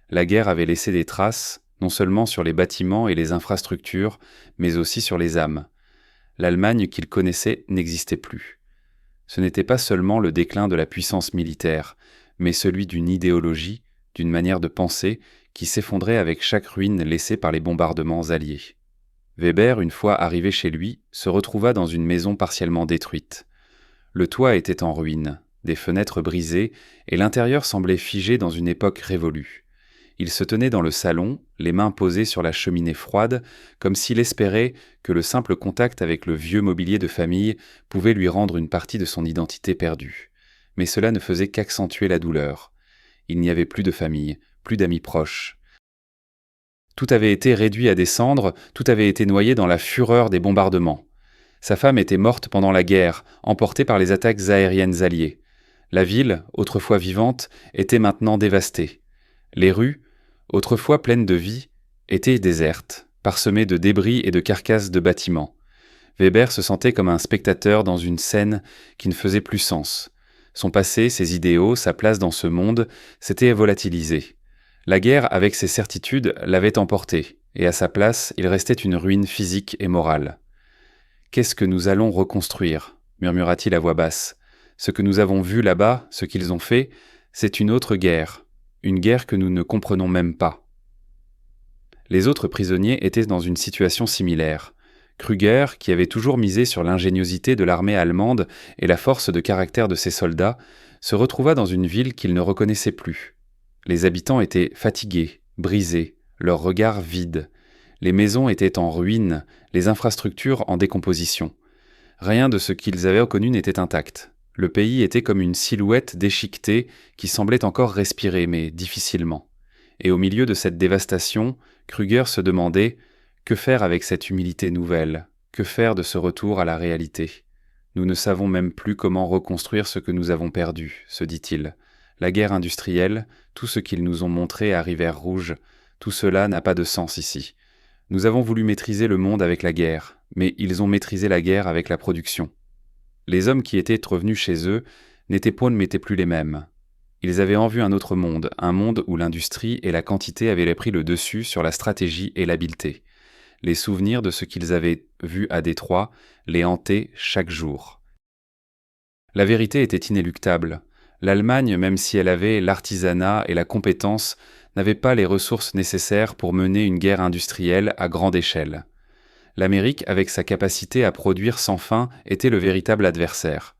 Speaker 1: La guerre avait laissé des traces, non seulement sur les bâtiments et les infrastructures, mais aussi sur les âmes. L'Allemagne qu'ils connaissaient n'existait plus. Ce n'était pas seulement le déclin de la puissance militaire, mais celui d'une idéologie, d'une manière de penser, qui s'effondrait avec chaque ruine laissée par les bombardements alliés. Weber, une fois arrivé chez lui, se retrouva dans une maison partiellement détruite. Le toit était en ruine, des fenêtres brisées, et l'intérieur semblait figé dans une époque révolue. Il se tenait dans le salon, les mains posées sur la cheminée froide, comme s'il espérait que le simple contact avec le vieux mobilier de famille pouvait lui rendre une partie de son identité perdue. Mais cela ne faisait qu'accentuer la douleur. Il n'y avait plus de famille, plus d'amis proches. Tout avait été réduit à des cendres, tout avait été noyé dans la fureur des bombardements. Sa femme était morte pendant la guerre, emportée par les attaques aériennes alliées. La ville, autrefois vivante, était maintenant dévastée. Les rues, autrefois pleines de vie, étaient désertes, parsemées de débris et de carcasses de bâtiments. Weber se sentait comme un spectateur dans une scène qui ne faisait plus sens. Son passé, ses idéaux, sa place dans ce monde s'étaient volatilisés. La guerre, avec ses certitudes, l'avait emporté, et à sa place, il restait une ruine physique et morale. « Qu'est-ce que nous allons reconstruire » murmura-t-il à voix basse. « Ce que nous avons vu là-bas, ce qu'ils ont fait, c'est une autre guerre. Une guerre que nous ne comprenons même pas. » Les autres prisonniers étaient dans une situation similaire. Krüger, qui avait toujours misé sur l'ingéniosité de l'armée allemande et la force de caractère de ses soldats, se retrouva dans une ville qu'il ne reconnaissait plus. Les habitants étaient fatigués, brisés, leurs regards vides. Les maisons étaient en ruine, les infrastructures en décomposition. Rien de ce qu'ils avaient connu n'était intact. Le pays était comme une silhouette déchiquetée qui semblait encore respirer, mais difficilement. Et au milieu de cette dévastation, Krüger se demandait « Que faire avec cette humilité nouvelle ? Que faire de ce retour à la réalité ? Nous ne savons même plus comment reconstruire ce que nous avons perdu, se dit-il. La guerre industrielle, tout ce qu'ils nous ont montré à Rivière Rouge, tout cela n'a pas de sens ici. Nous avons voulu maîtriser le monde avec la guerre, mais ils ont maîtrisé la guerre avec la production. Les hommes qui étaient revenus chez eux n'étaient plus les mêmes. Ils avaient en vue un autre monde, un monde où l'industrie et la quantité avaient pris le dessus sur la stratégie et l'habileté. Les souvenirs de ce qu'ils avaient vu à Détroit les hantaient chaque jour. La vérité était inéluctable. L'Allemagne, même si elle avait l'artisanat et la compétence, n'avait pas les ressources nécessaires pour mener une guerre industrielle à grande échelle. L'Amérique, avec sa capacité à produire sans fin, était le véritable adversaire.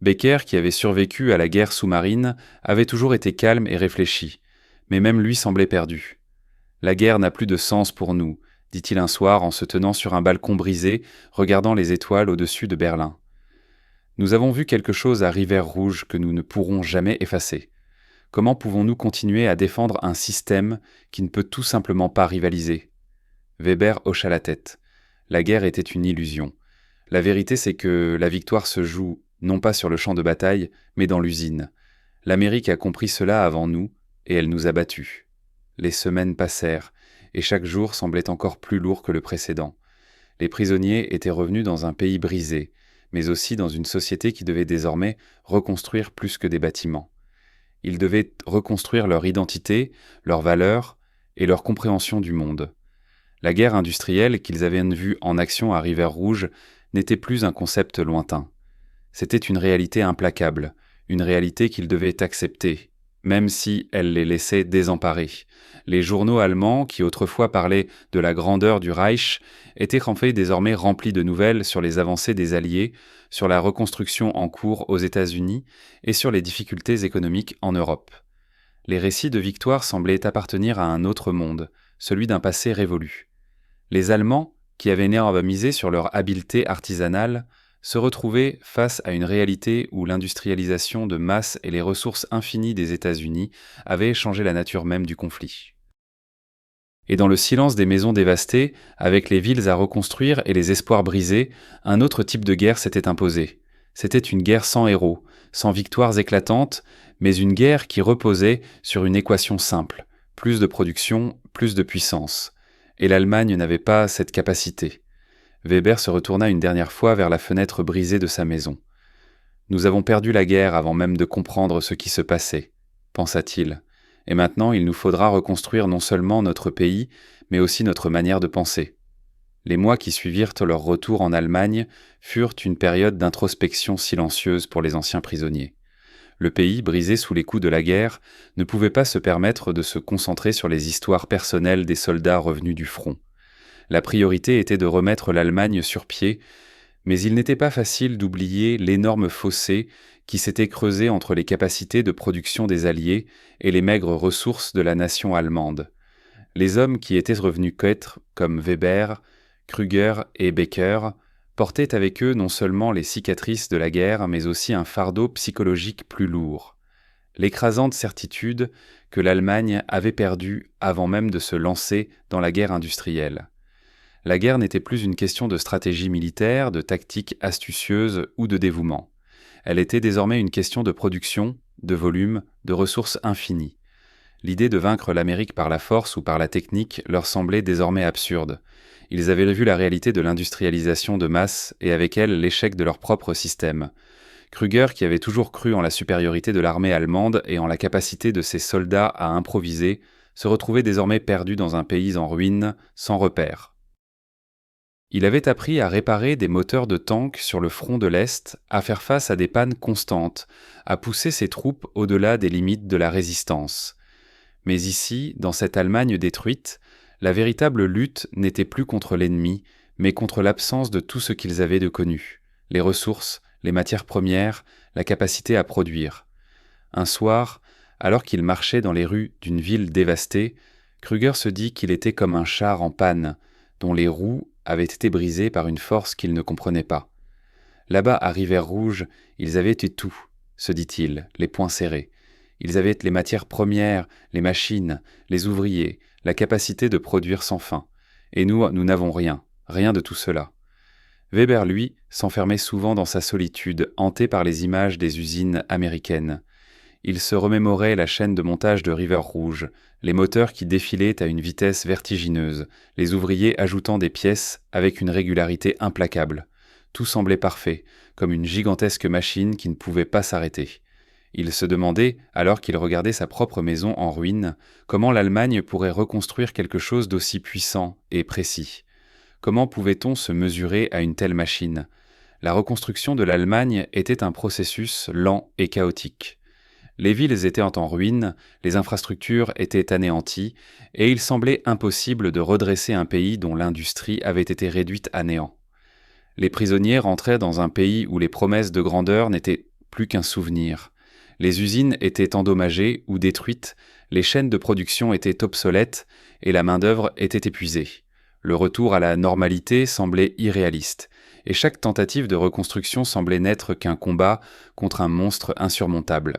Speaker 1: Becker, qui avait survécu à la guerre sous-marine, avait toujours été calme et réfléchi, mais même lui semblait perdu. « La guerre n'a plus de sens pour nous », dit-il un soir en se tenant sur un balcon brisé, regardant les étoiles au-dessus de Berlin. « Nous avons vu quelque chose à Rivière Rouge que nous ne pourrons jamais effacer. Comment pouvons-nous continuer à défendre un système qui ne peut tout simplement pas rivaliser ?» Weber hocha la tête. La guerre était une illusion. La vérité, c'est que la victoire se joue non pas sur le champ de bataille, mais dans l'usine. L'Amérique a compris cela avant nous, et elle nous a battus. Les semaines passèrent, et chaque jour semblait encore plus lourd que le précédent. Les prisonniers étaient revenus dans un pays brisé, mais aussi dans une société qui devait désormais reconstruire plus que des bâtiments. Ils devaient reconstruire leur identité, leurs valeurs et leur compréhension du monde. La guerre industrielle qu'ils avaient vue en action à Rivière Rouge n'était plus un concept lointain. C'était une réalité implacable, une réalité qu'ils devaient accepter, même si elle les laissait désemparés. Les journaux allemands, qui autrefois parlaient de la grandeur du Reich, étaient en fait désormais remplis de nouvelles sur les avancées des Alliés, sur la reconstruction en cours aux États-Unis et sur les difficultés économiques en Europe. Les récits de victoire semblaient appartenir à un autre monde, celui d'un passé révolu. Les Allemands, qui avaient néanmoins misé sur leur habileté artisanale, se retrouvaient face à une réalité où l'industrialisation de masse et les ressources infinies des États-Unis avaient changé la nature même du conflit. Et dans le silence des maisons dévastées, avec les villes à reconstruire et les espoirs brisés, un autre type de guerre s'était imposé. C'était une guerre sans héros, sans victoires éclatantes, mais une guerre qui reposait sur une équation simple: plus de production, plus de puissance. Et l'Allemagne n'avait pas cette capacité. Weber se retourna une dernière fois vers la fenêtre brisée de sa maison. « Nous avons perdu la guerre avant même de comprendre ce qui se passait », pensa-t-il. « Et maintenant, il nous faudra reconstruire non seulement notre pays, mais aussi notre manière de penser. » Les mois qui suivirent leur retour en Allemagne furent une période d'introspection silencieuse pour les anciens prisonniers. Le pays, brisé sous les coups de la guerre, ne pouvait pas se permettre de se concentrer sur les histoires personnelles des soldats revenus du front. La priorité était de remettre l'Allemagne sur pied, mais il n'était pas facile d'oublier l'énorme fossé qui s'était creusé entre les capacités de production des Alliés et les maigres ressources de la nation allemande. Les hommes qui étaient revenus qu'être, comme Weber, Krüger et Becker, portaient avec eux non seulement les cicatrices de la guerre, mais aussi un fardeau psychologique plus lourd. L'écrasante certitude que l'Allemagne avait perdu avant même de se lancer dans la guerre industrielle. La guerre n'était plus une question de stratégie militaire, de tactique astucieuse ou de dévouement. Elle était désormais une question de production, de volume, de ressources infinies. L'idée de vaincre l'Amérique par la force ou par la technique leur semblait désormais absurde. Ils avaient vu la réalité de l'industrialisation de masse et avec elle l'échec de leur propre système. Krüger, qui avait toujours cru en la supériorité de l'armée allemande et en la capacité de ses soldats à improviser, se retrouvait désormais perdu dans un pays en ruine, sans repère. Il avait appris à réparer des moteurs de tanks sur le front de l'Est, à faire face à des pannes constantes, à pousser ses troupes au-delà des limites de la résistance. Mais ici, dans cette Allemagne détruite, la véritable lutte n'était plus contre l'ennemi, mais contre l'absence de tout ce qu'ils avaient de connu: les ressources, les matières premières, la capacité à produire. Un soir, alors qu'il marchait dans les rues d'une ville dévastée, Krüger se dit qu'il était comme un char en panne, dont les roues avaient été brisées par une force qu'il ne comprenait pas. Là-bas, à Rivière-Rouge, ils avaient eu tout, se dit-il, les poings serrés. Ils avaient les matières premières, les machines, les ouvriers, la capacité de produire sans fin. Et nous n'avons rien, rien de tout cela. Weber, lui, s'enfermait souvent dans sa solitude, hanté par les images des usines américaines. Il se remémorait la chaîne de montage de Rivière-Rouge, les moteurs qui défilaient à une vitesse vertigineuse, les ouvriers ajoutant des pièces avec une régularité implacable. Tout semblait parfait, comme une gigantesque machine qui ne pouvait pas s'arrêter. Il se demandait, alors qu'il regardait sa propre maison en ruine, comment l'Allemagne pourrait reconstruire quelque chose d'aussi puissant et précis. Comment pouvait-on se mesurer à une telle machine ? La reconstruction de l'Allemagne était un processus lent et chaotique. Les villes étaient en ruine, les infrastructures étaient anéanties, et il semblait impossible de redresser un pays dont l'industrie avait été réduite à néant. Les prisonniers rentraient dans un pays où les promesses de grandeur n'étaient plus qu'un souvenir. Les usines étaient endommagées ou détruites, les chaînes de production étaient obsolètes et la main-d'œuvre était épuisée. Le retour à la normalité semblait irréaliste, et chaque tentative de reconstruction semblait n'être qu'un combat contre un monstre insurmontable.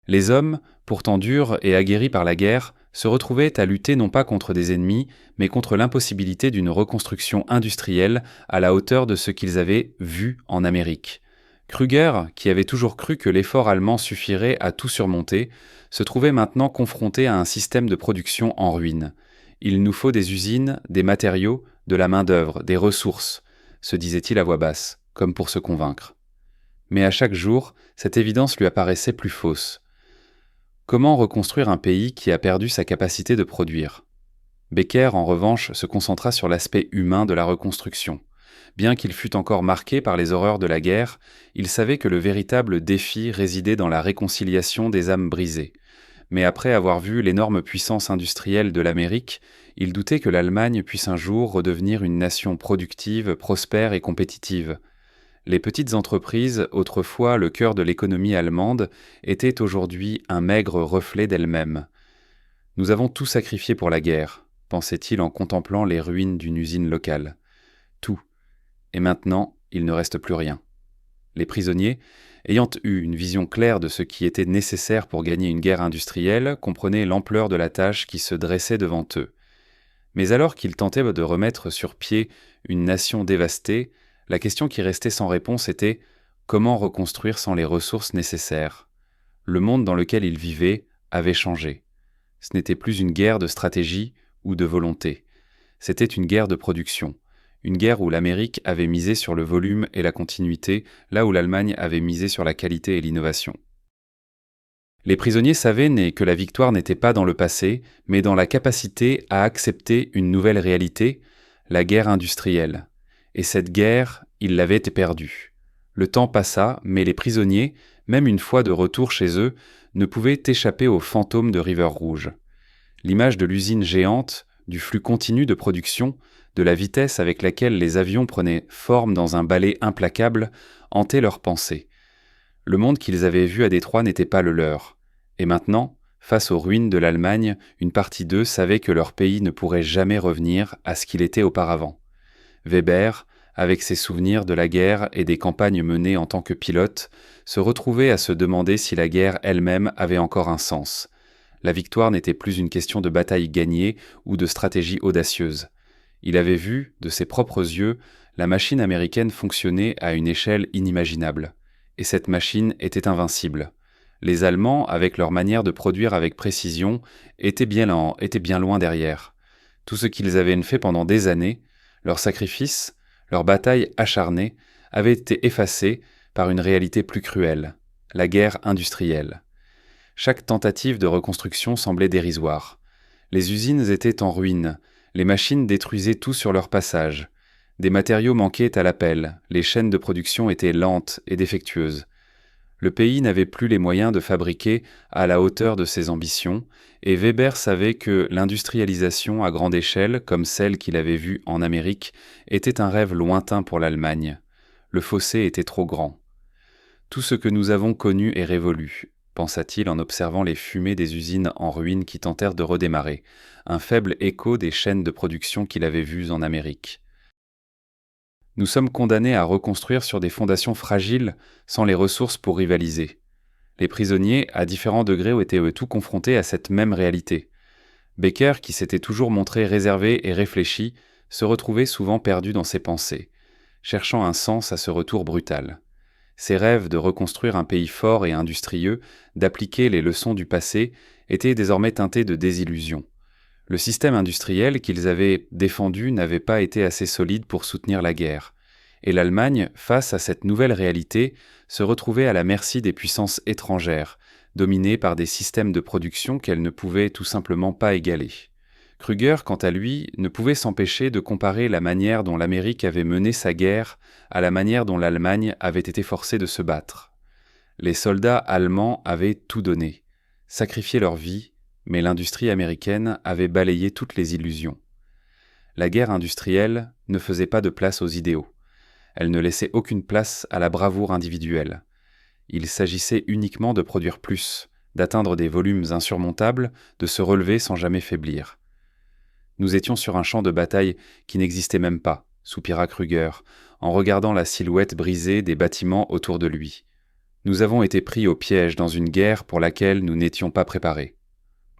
Speaker 1: Les hommes, pourtant durs et aguerris par la guerre, se retrouvaient à lutter non pas contre des ennemis, mais contre l'impossibilité d'une reconstruction industrielle à la hauteur de ce qu'ils avaient vu en Amérique. Krüger, qui avait toujours cru que l'effort allemand suffirait à tout surmonter, se trouvait maintenant confronté à un système de production en ruine. Il nous faut des usines, des matériaux, de la main-d'œuvre, des ressources, se disait-il à voix basse, comme pour se convaincre. Mais à chaque jour, cette évidence lui apparaissait plus fausse. Comment reconstruire un pays qui a perdu sa capacité de produire ? Becker, en revanche, se concentra sur l'aspect humain de la reconstruction. Bien qu'il fût encore marqué par les horreurs de la guerre, il savait que le véritable défi résidait dans la réconciliation des âmes brisées. Mais après avoir vu l'énorme puissance industrielle de l'Amérique, il doutait que l'Allemagne puisse un jour redevenir une nation productive, prospère et compétitive. Les petites entreprises, autrefois le cœur de l'économie allemande, étaient aujourd'hui un maigre reflet d'elles-mêmes. « Nous avons tout sacrifié pour la guerre », pensait-il en contemplant les ruines d'une usine locale. Tout. Et maintenant, il ne reste plus rien. Les prisonniers, ayant eu une vision claire de ce qui était nécessaire pour gagner une guerre industrielle, comprenaient l'ampleur de la tâche qui se dressait devant eux. Mais alors qu'ils tentaient de remettre sur pied une nation dévastée, la question qui restait sans réponse était « Comment reconstruire sans les ressources nécessaires ?» Le monde dans lequel ils vivaient avait changé. Ce n'était plus une guerre de stratégie ou de volonté. C'était une guerre de production. Une guerre où l'Amérique avait misé sur le volume et la continuité, là où l'Allemagne avait misé sur la qualité et l'innovation. Les prisonniers savaient que la victoire n'était pas dans le passé, mais dans la capacité à accepter une nouvelle réalité, la guerre industrielle. Et cette guerre, ils l'avaient perdue. Le temps passa, mais les prisonniers, même une fois de retour chez eux, ne pouvaient échapper au fantôme de River Rouge. L'image de l'usine géante, du flux continu de production, de la vitesse avec laquelle les avions prenaient forme dans un balai implacable, hantait leurs pensées. Le monde qu'ils avaient vu à Détroit n'était pas le leur. Et maintenant, face aux ruines de l'Allemagne, une partie d'eux savait que leur pays ne pourrait jamais revenir à ce qu'il était auparavant. Weber, avec ses souvenirs de la guerre et des campagnes menées en tant que pilote, se retrouvait à se demander si la guerre elle-même avait encore un sens. La victoire n'était plus une question de bataille gagnée ou de stratégie audacieuse. Il avait vu, de ses propres yeux, la machine américaine fonctionner à une échelle inimaginable. Et cette machine était invincible. Les Allemands, avec leur manière de produire avec précision, étaient bien loin derrière. Tout ce qu'ils avaient fait pendant des années, leurs sacrifices, leurs batailles acharnées, avaient été effacés par une réalité plus cruelle, la guerre industrielle. Chaque tentative de reconstruction semblait dérisoire. Les usines étaient en ruine, les machines détruisaient tout sur leur passage. Des matériaux manquaient à l'appel, les chaînes de production étaient lentes et défectueuses. Le pays n'avait plus les moyens de fabriquer à la hauteur de ses ambitions, et Weber savait que l'industrialisation à grande échelle, comme celle qu'il avait vue en Amérique, était un rêve lointain pour l'Allemagne. Le fossé était trop grand. « Tout ce que nous avons connu est révolu », pensa-t-il en observant les fumées des usines en ruine qui tentèrent de redémarrer, un faible écho des chaînes de production qu'il avait vues en Amérique. Nous sommes condamnés à reconstruire sur des fondations fragiles, sans les ressources pour rivaliser. Les prisonniers, à différents degrés, étaient eux tout confrontés à cette même réalité. Becker, qui s'était toujours montré réservé et réfléchi, se retrouvait souvent perdu dans ses pensées, cherchant un sens à ce retour brutal. Ses rêves de reconstruire un pays fort et industrieux, d'appliquer les leçons du passé, étaient désormais teintés de désillusion. Le système industriel qu'ils avaient défendu n'avait pas été assez solide pour soutenir la guerre. Et l'Allemagne, face à cette nouvelle réalité, se retrouvait à la merci des puissances étrangères, dominées par des systèmes de production qu'elle ne pouvait tout simplement pas égaler. Krüger, quant à lui, ne pouvait s'empêcher de comparer la manière dont l'Amérique avait mené sa guerre à la manière dont l'Allemagne avait été forcée de se battre. Les soldats allemands avaient tout donné, sacrifié leur vie, mais l'industrie américaine avait balayé toutes les illusions. La guerre industrielle ne faisait pas de place aux idéaux. Elle ne laissait aucune place à la bravoure individuelle. Il s'agissait uniquement de produire plus, d'atteindre des volumes insurmontables, de se relever sans jamais faiblir. Nous étions sur un champ de bataille qui n'existait même pas, soupira Krüger, en regardant la silhouette brisée des bâtiments autour de lui. Nous avons été pris au piège dans une guerre pour laquelle nous n'étions pas préparés.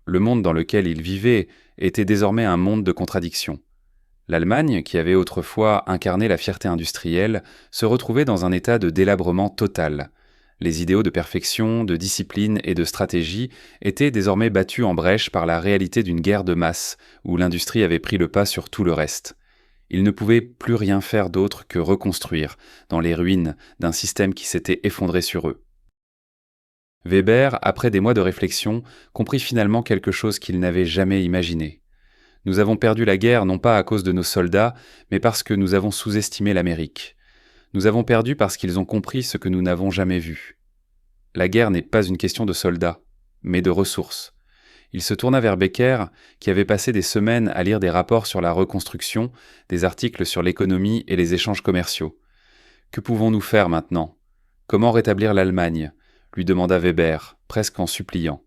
Speaker 1: Le monde dans lequel il vivait était désormais un monde de contradictions. L'Allemagne, qui avait autrefois incarné la fierté industrielle, se retrouvait dans un état de délabrement total. Les idéaux de perfection, de discipline et de stratégie étaient désormais battus en brèche par la réalité d'une guerre de masse, où l'industrie avait pris le pas sur tout le reste. Ils ne pouvaient plus rien faire d'autre que reconstruire, dans les ruines d'un système qui s'était effondré sur eux. Weber, après des mois de réflexion, comprit finalement quelque chose qu'il n'avait jamais imaginé. Nous avons perdu la guerre non pas à cause de nos soldats, mais parce que nous avons sous-estimé l'Amérique. Nous avons perdu parce qu'ils ont compris ce que nous n'avons jamais vu. La guerre n'est pas une question de soldats, mais de ressources. Il se tourna vers Becker, qui avait passé des semaines à lire des rapports sur la reconstruction, des articles sur l'économie et les échanges commerciaux. « Que pouvons-nous faire maintenant ? Comment rétablir l'Allemagne ?» lui demanda Weber, presque en suppliant.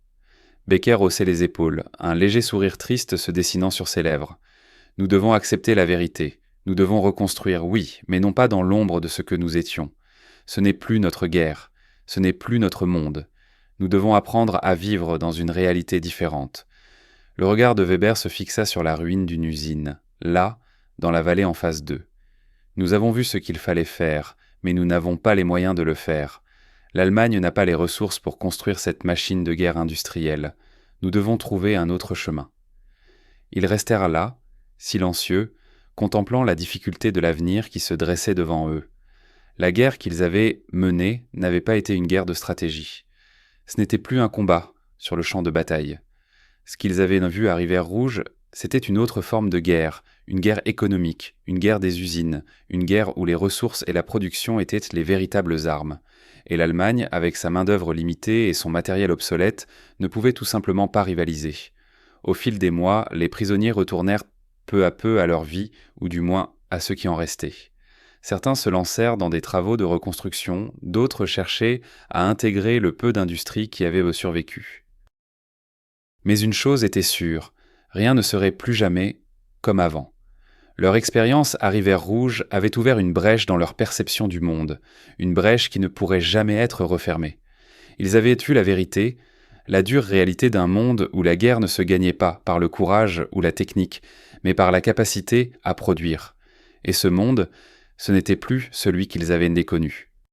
Speaker 1: Becker haussait les épaules, un léger sourire triste se dessinant sur ses lèvres. « Nous devons accepter la vérité. Nous devons reconstruire, oui, mais non pas dans l'ombre de ce que nous étions. Ce n'est plus notre guerre. Ce n'est plus notre monde. Nous devons apprendre à vivre dans une réalité différente. » Le regard de Weber se fixa sur la ruine d'une usine, là, dans la vallée en face d'eux. « Nous avons vu ce qu'il fallait faire, mais nous n'avons pas les moyens de le faire. L'Allemagne n'a pas les ressources pour construire cette machine de guerre industrielle. Nous devons trouver un autre chemin. » Ils restèrent là, silencieux, contemplant la difficulté de l'avenir qui se dressait devant eux. La guerre qu'ils avaient menée n'avait pas été une guerre de stratégie. Ce n'était plus un combat sur le champ de bataille. Ce qu'ils avaient vu à Rivière-Rouge, c'était une autre forme de guerre, une guerre économique, une guerre des usines, une guerre où les ressources et la production étaient les véritables armes. Et l'Allemagne, avec sa main-d'œuvre limitée et son matériel obsolète, ne pouvait tout simplement pas rivaliser. Au fil des mois, les prisonniers retournèrent peu à peu à leur vie, ou du moins à ceux qui en restaient. Certains se lancèrent dans des travaux de reconstruction, d'autres cherchaient à intégrer le peu d'industrie qui avait survécu. Mais une chose était sûre, rien ne serait plus jamais comme avant. Leur expérience à Rivière-Rouge avait ouvert une brèche dans leur perception du monde, une brèche qui ne pourrait jamais être refermée. Ils avaient eu la vérité, la dure réalité d'un monde où la guerre ne se gagnait pas par le courage ou la technique, mais par la capacité à produire. Et ce monde, ce n'était plus celui qu'ils avaient méconnu.